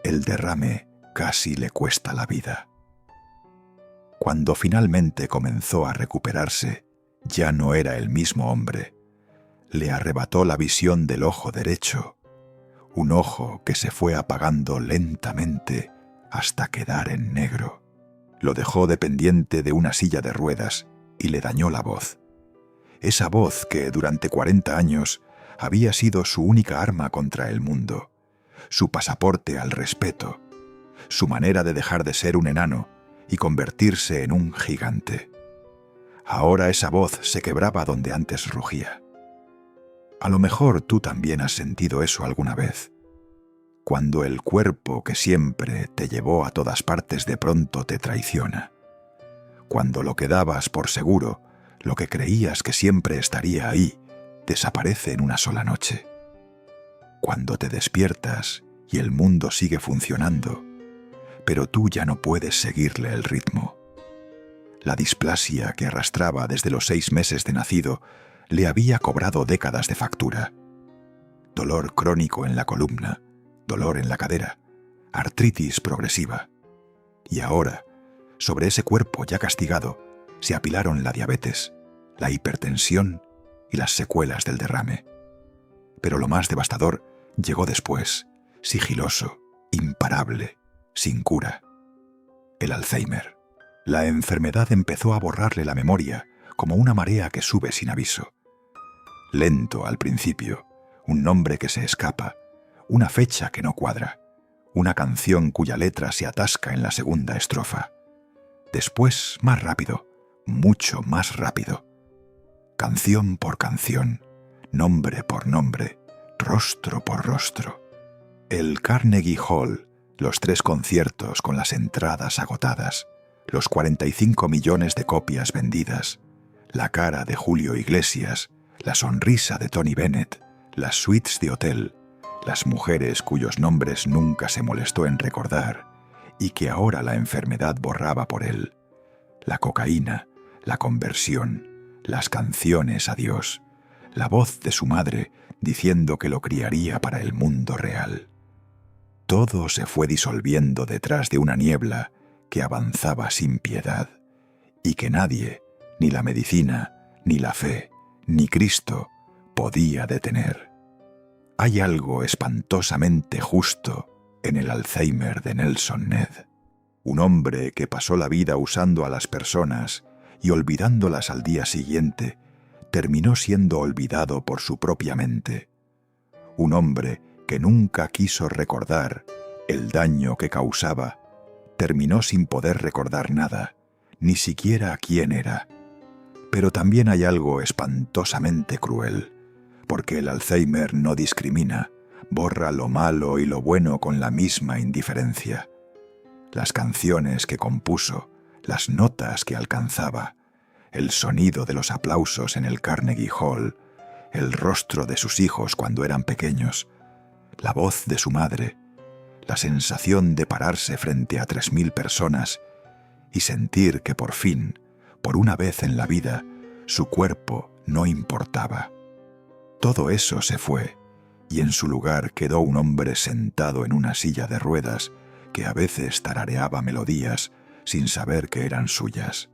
El derrame casi le cuesta la vida. Cuando finalmente comenzó a recuperarse, ya no era el mismo hombre. Le arrebató la visión del ojo derecho, un ojo que se fue apagando lentamente hasta quedar en negro. Lo dejó dependiente de una silla de ruedas y le dañó la voz. Esa voz que durante 40 años había sido su única arma contra el mundo, su pasaporte al respeto, su manera de dejar de ser un enano y convertirse en un gigante. Ahora esa voz se quebraba donde antes rugía. A lo mejor tú también has sentido eso alguna vez. Cuando el cuerpo que siempre te llevó a todas partes de pronto te traiciona. Cuando lo que dabas por seguro, lo que creías que siempre estaría ahí, desaparece en una sola noche. Cuando te despiertas y el mundo sigue funcionando, pero tú ya no puedes seguirle el ritmo. La displasia que arrastraba desde los 6 meses de nacido le había cobrado décadas de factura. Dolor crónico en la columna, dolor en la cadera, artritis progresiva. Y ahora, sobre ese cuerpo ya castigado, se apilaron la diabetes, la hipertensión y las secuelas del derrame. Pero lo más devastador llegó después, sigiloso, imparable, sin cura. El Alzheimer. La enfermedad empezó a borrarle la memoria como una marea que sube sin aviso. Lento al principio, un nombre que se escapa, una fecha que no cuadra, una canción cuya letra se atasca en la segunda estrofa. Después, más rápido, mucho más rápido. Canción por canción, nombre por nombre, rostro por rostro. El Carnegie Hall, los 3 conciertos con las entradas agotadas, los 45 millones de copias vendidas, la cara de Julio Iglesias, la sonrisa de Tony Bennett, las suites de hotel, las mujeres cuyos nombres nunca se molestó en recordar y que ahora la enfermedad borraba por él, la cocaína, la conversión, las canciones a Dios, la voz de su madre diciendo que lo criaría para el mundo real. Todo se fue disolviendo detrás de una niebla que avanzaba sin piedad y que nadie, ni la medicina, ni la fe, ni Cristo, podía detener. Hay algo espantosamente justo en el Alzheimer de Nelson Ned, un hombre que pasó la vida usando a las personas y olvidándolas al día siguiente, terminó siendo olvidado por su propia mente. Un hombre que nunca quiso recordar el daño que causaba, terminó sin poder recordar nada, ni siquiera quién era. Pero también hay algo espantosamente cruel, porque el Alzheimer no discrimina, borra lo malo y lo bueno con la misma indiferencia. Las canciones que compuso, las notas que alcanzaba, el sonido de los aplausos en el Carnegie Hall, el rostro de sus hijos cuando eran pequeños, la voz de su madre, la sensación de pararse frente a 3000 personas y sentir que por fin, por una vez en la vida, su cuerpo no importaba. Todo eso se fue, y en su lugar quedó un hombre sentado en una silla de ruedas que a veces tarareaba melodías sin saber que eran suyas.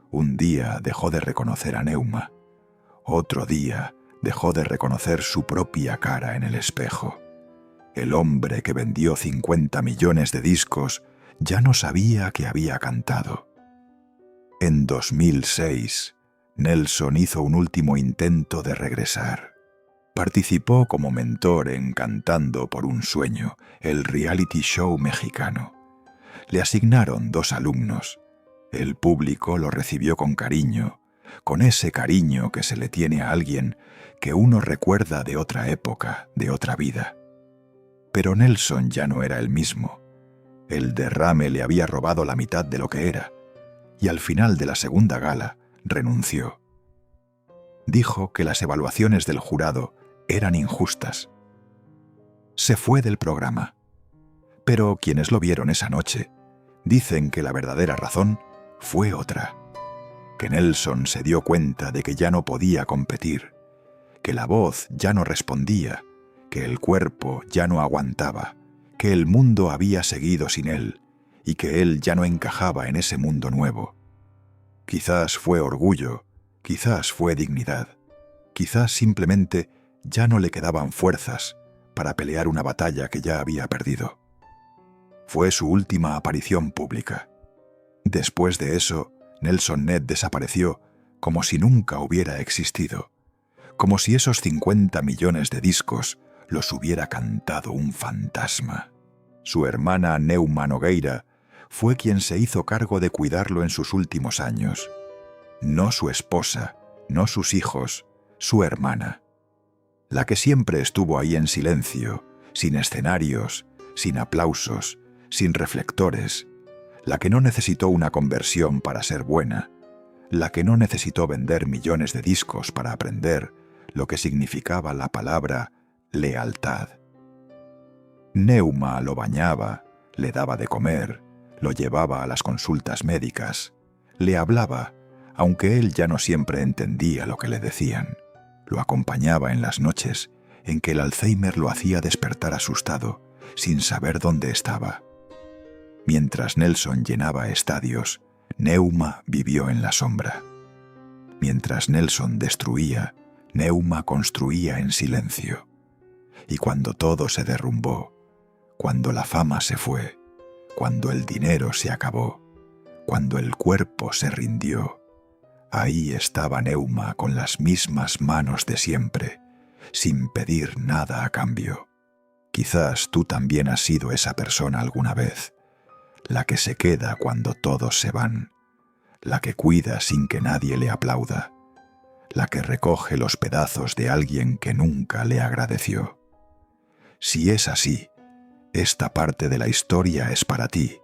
Un día dejó de reconocer a Neuma. Otro día dejó de reconocer su propia cara en el espejo. El hombre que vendió 50 millones de discos ya no sabía que había cantado. En 2006, Nelson hizo un último intento de regresar. Participó como mentor en Cantando por un Sueño, el reality show mexicano. Le asignaron 2 alumnos. El público lo recibió con cariño, con ese cariño que se le tiene a alguien que uno recuerda de otra época, de otra vida. Pero Nelson ya no era el mismo. El derrame le había robado la mitad de lo que era, y al final de la segunda gala renunció. Dijo que las evaluaciones del jurado eran injustas. Se fue del programa. Pero quienes lo vieron esa noche dicen que la verdadera razón fue otra. Que Nelson se dio cuenta de que ya no podía competir, que la voz ya no respondía, que el cuerpo ya no aguantaba, que el mundo había seguido sin él y que él ya no encajaba en ese mundo nuevo. Quizás fue orgullo, quizás fue dignidad, quizás simplemente ya no le quedaban fuerzas para pelear una batalla que ya había perdido. Fue su última aparición pública. Después de eso, Nelson Ned desapareció como si nunca hubiera existido, como si esos 50 millones de discos los hubiera cantado un fantasma. Su hermana Neuma Nogueira fue quien se hizo cargo de cuidarlo en sus últimos años. No su esposa, no sus hijos, su hermana. La que siempre estuvo ahí en silencio, sin escenarios, sin aplausos, sin reflectores. La que no necesitó una conversión para ser buena. La que no necesitó vender millones de discos para aprender lo que significaba la palabra lealtad. Neuma lo bañaba, le daba de comer, lo llevaba a las consultas médicas, le hablaba, aunque él ya no siempre entendía lo que le decían. Lo acompañaba en las noches en que el Alzheimer lo hacía despertar asustado, sin saber dónde estaba. Mientras Nelson llenaba estadios, Neuma vivió en la sombra. Mientras Nelson destruía, Neuma construía en silencio. Y cuando todo se derrumbó, cuando la fama se fue, cuando el dinero se acabó, cuando el cuerpo se rindió, ahí estaba Neuma con las mismas manos de siempre, sin pedir nada a cambio. Quizás tú también has sido esa persona alguna vez, la que se queda cuando todos se van, la que cuida sin que nadie le aplauda, la que recoge los pedazos de alguien que nunca le agradeció. Si es así, esta parte de la historia es para ti,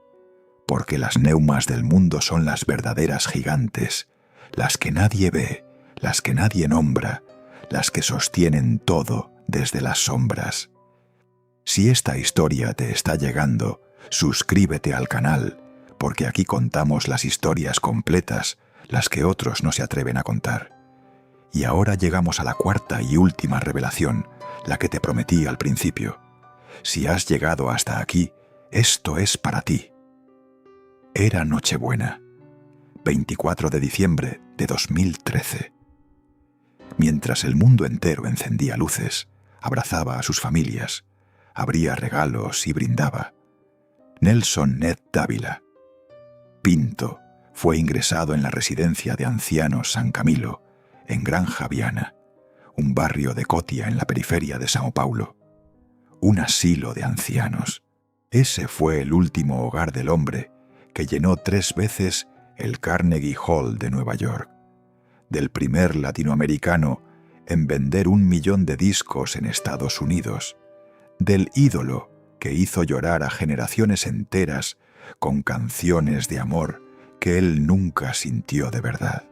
porque las Neumas del mundo son las verdaderas gigantes, las que nadie ve, las que nadie nombra, las que sostienen todo desde las sombras. Si esta historia te está llegando, suscríbete al canal, porque aquí contamos las historias completas, las que otros no se atreven a contar. Y ahora llegamos a la cuarta y última revelación, la que te prometí al principio. Si has llegado hasta aquí, esto es para ti. Era Nochebuena, 24 de diciembre de 2013. Mientras el mundo entero encendía luces, abrazaba a sus familias, abría regalos y brindaba, Nelson Ned Dávila, Pinto, fue ingresado en la residencia de ancianos San Camilo, en Granja Viana, un barrio de Cotia en la periferia de Sao Paulo. Un asilo de ancianos. Ese fue el último hogar del hombre que llenó 3 veces el Carnegie Hall de Nueva York, del primer latinoamericano en vender 1 millón de discos en Estados Unidos, del ídolo que hizo llorar a generaciones enteras con canciones de amor que él nunca sintió de verdad.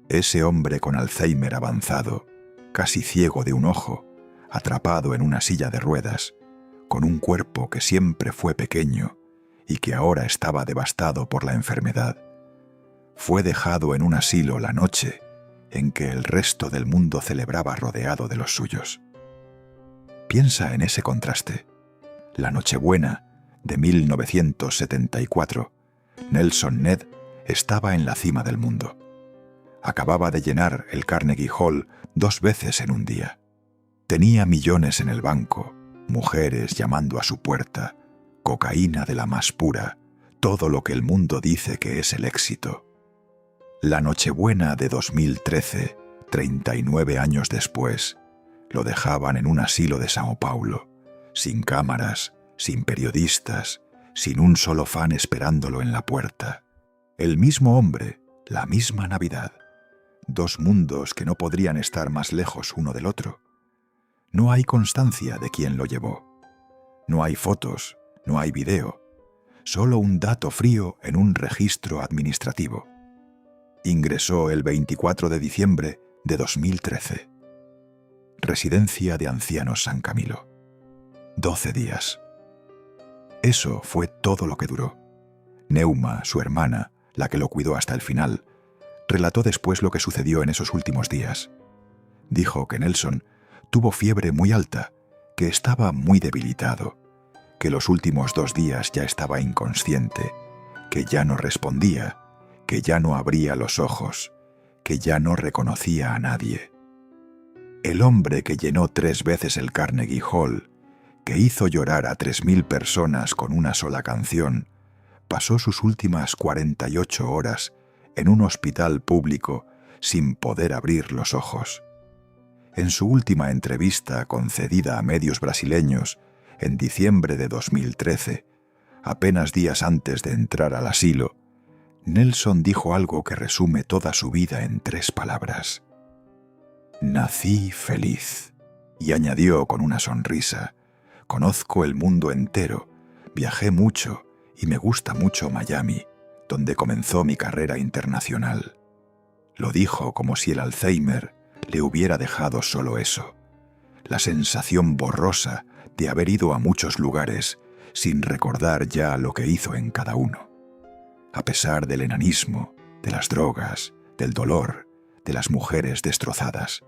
Ese hombre con Alzheimer avanzado, casi ciego de un ojo, atrapado en una silla de ruedas, con un cuerpo que siempre fue pequeño y que ahora estaba devastado por la enfermedad, fue dejado en un asilo la noche en que el resto del mundo celebraba rodeado de los suyos. Piensa en ese contraste. La Nochebuena de 1974, Nelson Ned estaba en la cima del mundo. Acababa de llenar el Carnegie Hall 2 veces en un día. Tenía millones en el banco, mujeres llamando a su puerta, cocaína de la más pura, todo lo que el mundo dice que es el éxito. La Nochebuena de 2013, 39 años después, lo dejaban en un asilo de Sao Paulo, sin cámaras, sin periodistas, sin un solo fan esperándolo en la puerta. El mismo hombre, la misma Navidad. 2 mundos que no podrían estar más lejos uno del otro. No hay constancia de quién lo llevó. No hay fotos, no hay video. Solo un dato frío en un registro administrativo. Ingresó el 24 de diciembre de 2013. Residencia de Ancianos San Camilo. 12 días. Eso fue todo lo que duró. Neuma, su hermana, la que lo cuidó hasta el final, relató después lo que sucedió en esos últimos días. Dijo que Nelson tuvo fiebre muy alta, que estaba muy debilitado, que los últimos 2 días ya estaba inconsciente, que ya no respondía, que ya no abría los ojos, que ya no reconocía a nadie. El hombre que llenó 3 veces el Carnegie Hall, que hizo llorar a 3.000 personas con una sola canción, pasó sus últimas 48 horas en un hospital público sin poder abrir los ojos. En su última entrevista concedida a medios brasileños en diciembre de 2013, apenas días antes de entrar al asilo, Nelson dijo algo que resume toda su vida en 3 palabras. Nací feliz. Y añadió con una sonrisa, conozco el mundo entero, viajé mucho y me gusta mucho Miami, donde comenzó mi carrera internacional. Lo dijo como si el Alzheimer le hubiera dejado solo eso, la sensación borrosa de haber ido a muchos lugares sin recordar ya lo que hizo en cada uno. A pesar del enanismo, de las drogas, del dolor, de las mujeres destrozadas,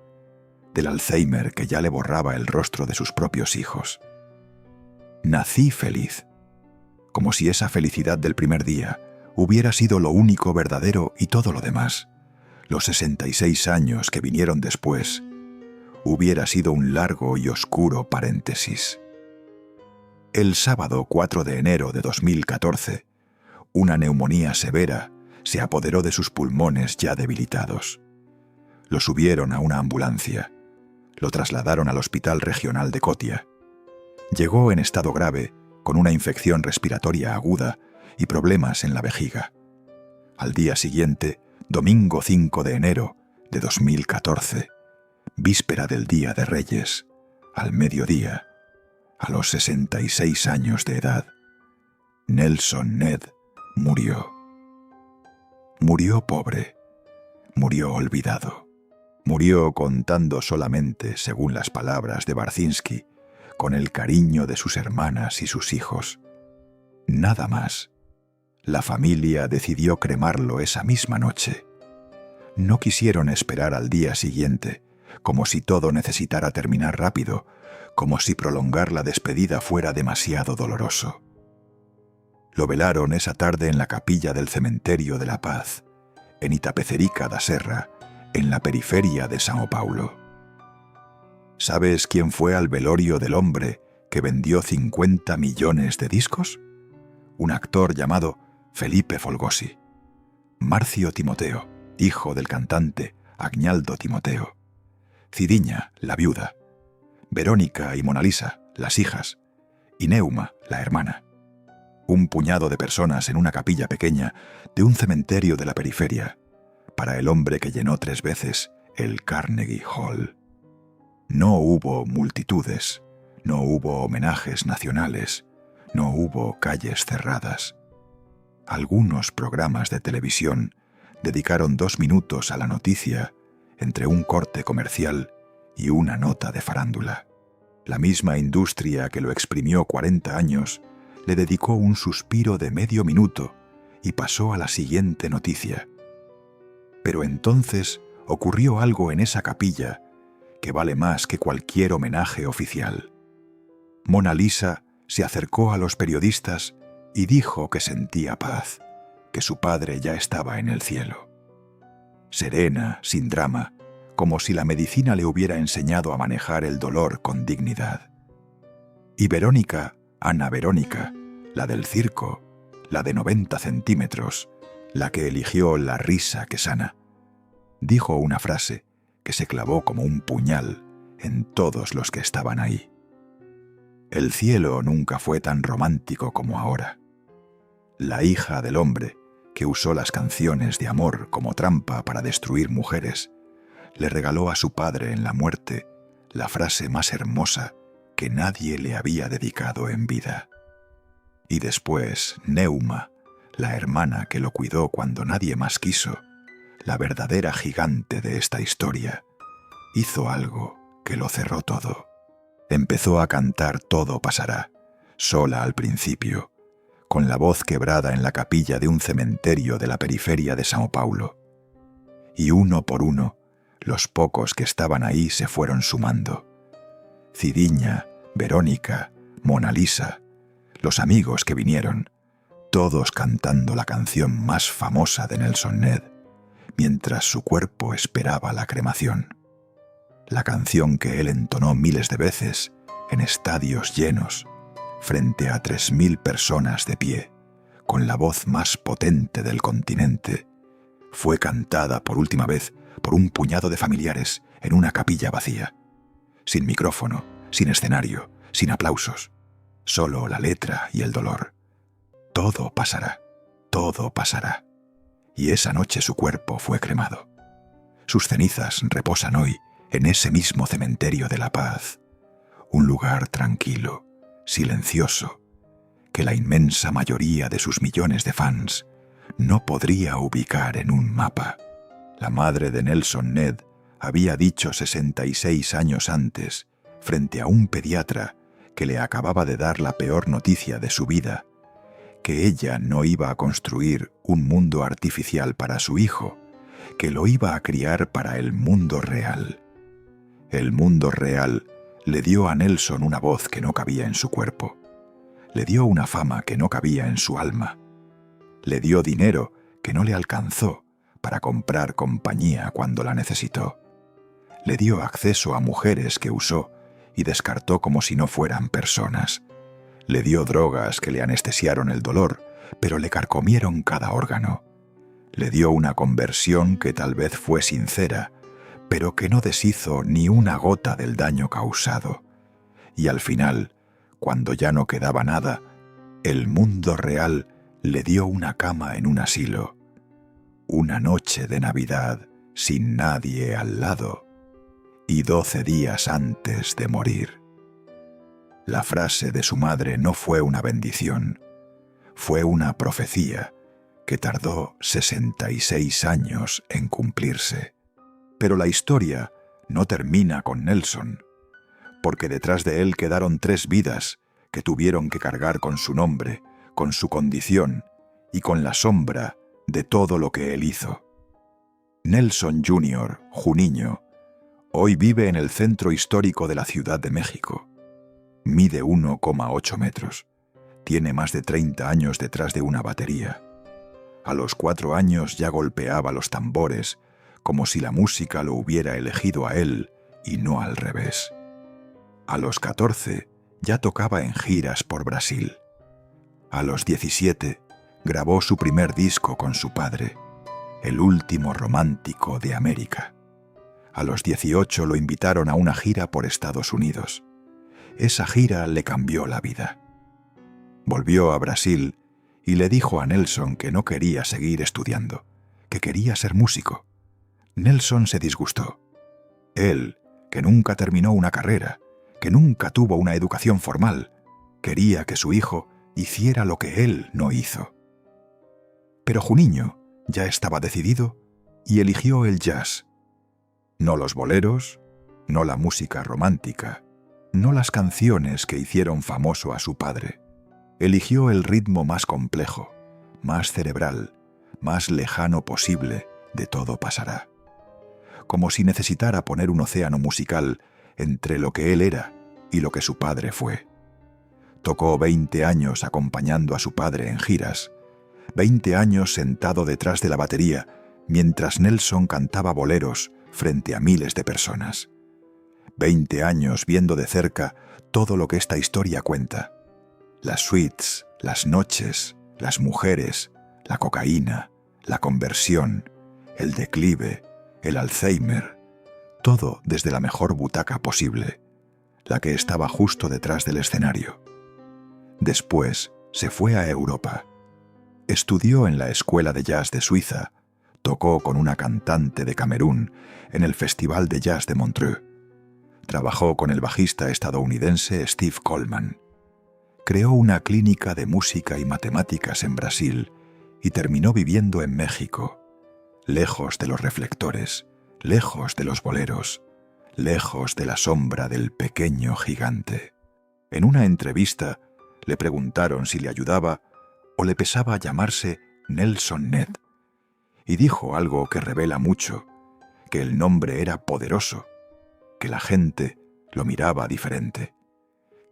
del Alzheimer que ya le borraba el rostro de sus propios hijos. Nací feliz, como si esa felicidad del primer día hubiera sido lo único verdadero y todo lo demás, los 66 años que vinieron después, hubiera sido un largo y oscuro paréntesis. El sábado 4 de enero de 2014, una neumonía severa se apoderó de sus pulmones ya debilitados. Lo subieron a una ambulancia. Lo trasladaron al Hospital Regional de Cotia. Llegó en estado grave, con una infección respiratoria aguda y problemas en la vejiga. Al día siguiente, domingo 5 de enero de 2014, víspera del Día de Reyes, al mediodía, a los 66 años de edad, Nelson Ned murió. Murió pobre, murió olvidado, murió contando solamente, según las palabras de Barcinski, con el cariño de sus hermanas y sus hijos. Nada más. La familia decidió cremarlo esa misma noche. No quisieron esperar al día siguiente, como si todo necesitara terminar rápido, como si prolongar la despedida fuera demasiado doloroso. Lo velaron esa tarde en la capilla del Cementerio de la Paz, en Itapecerica da Serra, en la periferia de Sao Paulo. ¿Sabes quién fue al velorio del hombre que vendió 50 millones de discos? Un actor llamado Felipe Folgosi. Marcio Timoteo, hijo del cantante Agnaldo Timoteo. Cidiña, la viuda. Verónica y Mona Lisa, las hijas. Y Neuma, la hermana. Un puñado de personas en una capilla pequeña de un cementerio de la periferia, para el hombre que llenó 3 veces el Carnegie Hall. No hubo multitudes, No hubo homenajes nacionales, no hubo calles cerradas. Algunos programas de televisión dedicaron 2 minutos a la noticia entre un corte comercial y una nota de farándula. La misma industria que lo exprimió 40 años le dedicó un suspiro de medio minuto y pasó a la siguiente noticia. Pero entonces ocurrió algo en esa capilla que vale más que cualquier homenaje oficial. Mona Lisa se acercó a los periodistas y dijo que sentía paz, que su padre ya estaba en el cielo. Serena, sin drama, como si la medicina le hubiera enseñado a manejar el dolor con dignidad. Y Verónica, Ana Verónica, la del circo, la de 90 centímetros, la que eligió la risa que sana, dijo una frase que se clavó como un puñal en todos los que estaban ahí. El cielo nunca fue tan romántico como ahora. La hija del hombre, que usó las canciones de amor como trampa para destruir mujeres, le regaló a su padre en la muerte la frase más hermosa que nadie le había dedicado en vida. Y después Neuma, la hermana que lo cuidó cuando nadie más quiso, la verdadera gigante de esta historia, hizo algo que lo cerró todo. Empezó a cantar Todo pasará, sola al principio, con la voz quebrada en la capilla de un cementerio de la periferia de São Paulo. Y uno por uno, los pocos que estaban ahí se fueron sumando. Cidiña, Verónica, Mona Lisa, los amigos que vinieron, todos cantando la canción más famosa de Nelson Ned, mientras su cuerpo esperaba la cremación. La canción que él entonó miles de veces en estadios llenos, frente a 3.000 personas de pie, con la voz más potente del continente, fue cantada por última vez por un puñado de familiares en una capilla vacía, sin micrófono, sin escenario, sin aplausos, solo la letra y el dolor. Todo pasará, todo pasará. Y esa noche su cuerpo fue cremado. Sus cenizas reposan hoy en ese mismo cementerio de La Paz, un lugar tranquilo, silencioso, que la inmensa mayoría de sus millones de fans no podría ubicar en un mapa. La madre de Nelson Ned había dicho 66 años antes, frente a un pediatra que le acababa de dar la peor noticia de su vida, que ella no iba a construir un mundo artificial para su hijo, que lo iba a criar para el mundo real. El mundo real le dio a Nelson una voz que no cabía en su cuerpo, le dio una fama que no cabía en su alma, le dio dinero que no le alcanzó para comprar compañía cuando la necesitó, le dio acceso a mujeres que usó y descartó como si no fueran personas, le dio drogas que le anestesiaron el dolor, pero le carcomieron cada órgano, le dio una conversión que tal vez fue sincera, pero que no deshizo ni una gota del daño causado. Y al final, cuando ya no quedaba nada, el mundo real le dio una cama en un asilo, una noche de Navidad sin nadie al lado, y 12 días antes de morir. La frase de su madre no fue una bendición, fue una profecía que tardó 66 años en cumplirse. Pero la historia no termina con Nelson, porque detrás de él quedaron 3 vidas que tuvieron que cargar con su nombre, con su condición y con la sombra de todo lo que él hizo. Nelson Jr., Juninho, hoy vive en el centro histórico de la Ciudad de México. Mide 1,8 metros. Tiene más de 30 años detrás de una batería. A los 4 años ya golpeaba los tambores, como si la música lo hubiera elegido a él y no al revés. A los 14 ya tocaba en giras por Brasil. A los 17 grabó su primer disco con su padre, el último romántico de América. A los 18 lo invitaron a una gira por Estados Unidos. Esa gira le cambió la vida. Volvió a Brasil y le dijo a Nelson que no quería seguir estudiando, que quería ser músico. Nelson se disgustó. Él, que nunca terminó una carrera, que nunca tuvo una educación formal. Quería que su hijo hiciera lo que él no hizo. Pero Juninho ya estaba decidido y eligió el jazz. No los boleros, no la música romántica, no las canciones que hicieron famoso a su padre. Eligió el ritmo más complejo, más cerebral, más lejano posible de Todo pasará. Como si necesitara poner un océano musical entre lo que él era y lo que su padre fue. Tocó 20 años acompañando a su padre en giras, 20 años sentado detrás de la batería mientras Nelson cantaba boleros frente a miles de personas. 20 años viendo de cerca todo lo que esta historia cuenta. Las suites, las noches, las mujeres, la cocaína, la conversión, el declive, el Alzheimer, todo desde la mejor butaca posible, la que estaba justo detrás del escenario. Después se fue a Europa. Estudió en la Escuela de Jazz de Suiza, tocó con una cantante de Camerún en el Festival de Jazz de Montreux. Trabajó con el bajista estadounidense Steve Coleman. Creó una clínica de música y matemáticas en Brasil y terminó viviendo en México, lejos de los reflectores, lejos de los boleros, lejos de la sombra del pequeño gigante. En una entrevista le preguntaron si le ayudaba o le pesaba llamarse Nelson Ned, y dijo algo que revela mucho, que el nombre era poderoso, que la gente lo miraba diferente,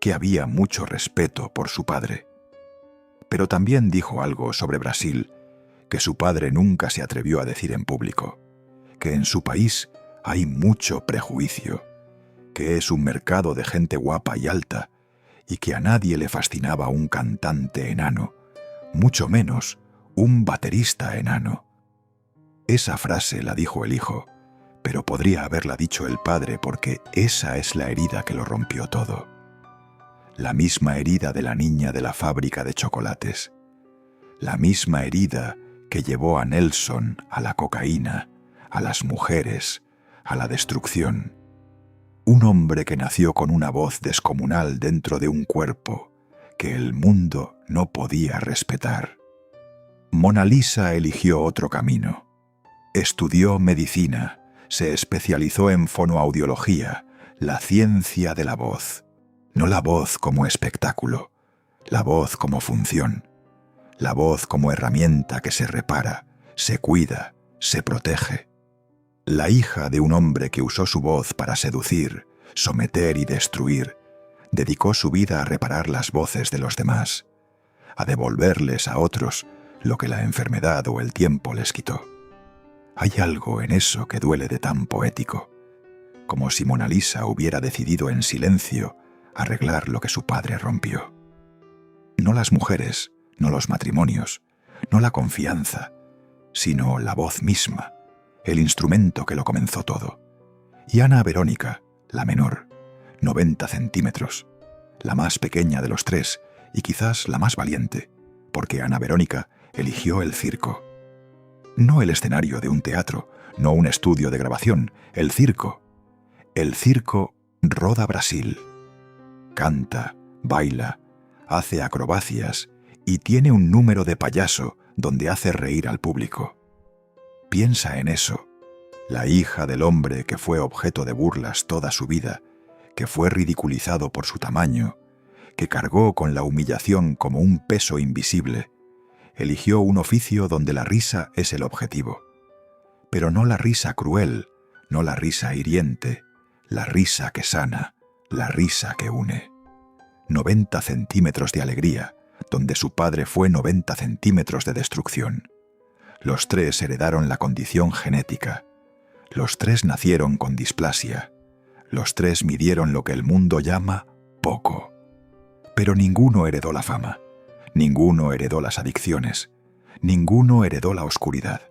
que había mucho respeto por su padre. Pero también dijo algo sobre Brasil que su padre nunca se atrevió a decir en público, que en su país hay mucho prejuicio, que es un mercado de gente guapa y alta, y que a nadie le fascinaba un cantante enano, mucho menos un baterista enano. Esa frase la dijo el hijo, pero podría haberla dicho el padre porque esa es la herida que lo rompió todo. La misma herida de la niña de la fábrica de chocolates. La misma herida que llevó a Nelson a la cocaína, a las mujeres, a la destrucción. Un hombre que nació con una voz descomunal dentro de un cuerpo que el mundo no podía respetar. Mona Lisa eligió otro camino. Estudió medicina, se especializó en fonoaudiología, la ciencia de la voz. No la voz como espectáculo, la voz como función, la voz como herramienta que se repara, se cuida, se protege. La hija de un hombre que usó su voz para seducir, someter y destruir, dedicó su vida a reparar las voces de los demás, a devolverles a otros lo que la enfermedad o el tiempo les quitó. Hay algo en eso que duele de tan poético, como si Mona Lisa hubiera decidido en silencio arreglar lo que su padre rompió. No las mujeres, no los matrimonios, no la confianza, sino la voz misma, el instrumento que lo comenzó todo. Y Ana Verónica, la menor, 90 centímetros, la más pequeña de los tres y quizás la más valiente, porque Ana Verónica eligió el circo. No el escenario de un teatro, no un estudio de grabación, el circo. El circo roda Brasil. Canta, baila, hace acrobacias y tiene un número de payaso donde hace reír al público. Piensa en eso, la hija del hombre que fue objeto de burlas toda su vida, que fue ridiculizado por su tamaño, que cargó con la humillación como un peso invisible, eligió un oficio donde la risa es el objetivo. Pero no la risa cruel, no la risa hiriente, la risa que sana, la risa que une. 90 centímetros de alegría, donde su padre fue 90 centímetros de destrucción. Los tres heredaron la condición genética. Los tres nacieron con displasia. Los tres midieron lo que el mundo llama poco. Pero ninguno heredó la fama. Ninguno heredó las adicciones. Ninguno heredó la oscuridad.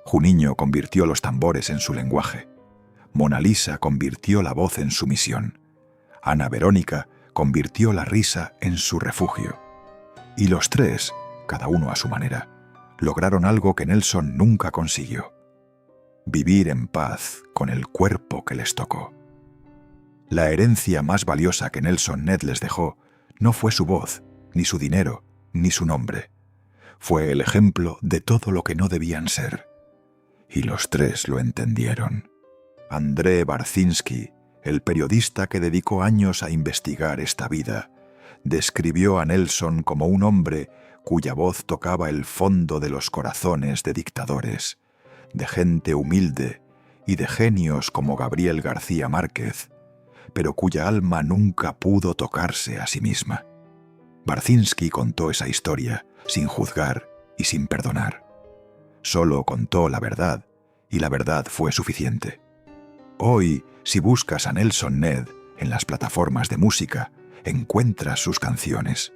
Juninho convirtió los tambores en su lenguaje. Mona Lisa convirtió la voz en su misión. Ana Verónica convirtió la risa en su refugio. Y los tres, cada uno a su manera, lograron algo que Nelson nunca consiguió: vivir en paz con el cuerpo que les tocó. La herencia más valiosa que Nelson Ned les dejó no fue su voz, ni su dinero, ni su nombre. Fue el ejemplo de todo lo que no debían ser. Y los tres lo entendieron. André Barzinski, el periodista que dedicó años a investigar esta vida, describió a Nelson como un hombre cuya voz tocaba el fondo de los corazones de dictadores, de gente humilde y de genios como Gabriel García Márquez, pero cuya alma nunca pudo tocarse a sí misma. Barzinski contó esa historia sin juzgar y sin perdonar. Solo contó la verdad, y la verdad fue suficiente. Hoy, si buscas a Nelson Ned en las plataformas de música, encuentras sus canciones.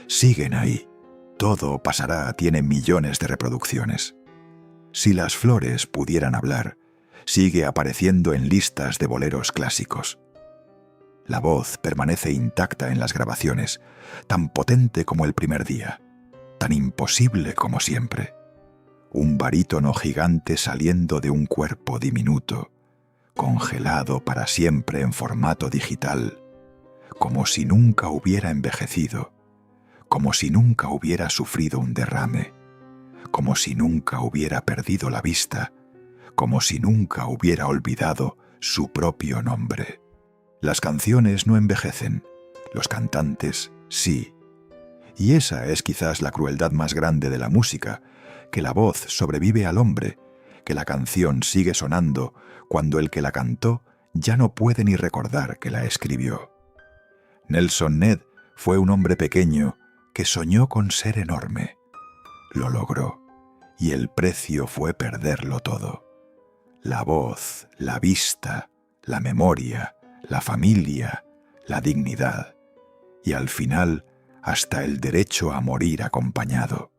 Siguen ahí. Todo pasará tiene millones de reproducciones. Si las flores pudieran hablar, sigue apareciendo en listas de boleros clásicos. La voz permanece intacta en las grabaciones, tan potente como el primer día, tan imposible como siempre. Un barítono gigante saliendo de un cuerpo diminuto, congelado para siempre en formato digital, como si nunca hubiera envejecido, como si nunca hubiera sufrido un derrame, como si nunca hubiera perdido la vista, como si nunca hubiera olvidado su propio nombre. Las canciones no envejecen, los cantantes sí. Y esa es quizás la crueldad más grande de la música, que la voz sobrevive al hombre, que la canción sigue sonando cuando el que la cantó ya no puede ni recordar que la escribió. Nelson Ned fue un hombre pequeño que soñó con ser enorme. Lo logró, y el precio fue perderlo todo. La voz, la vista, la memoria, la familia, la dignidad, y al final hasta el derecho a morir acompañado.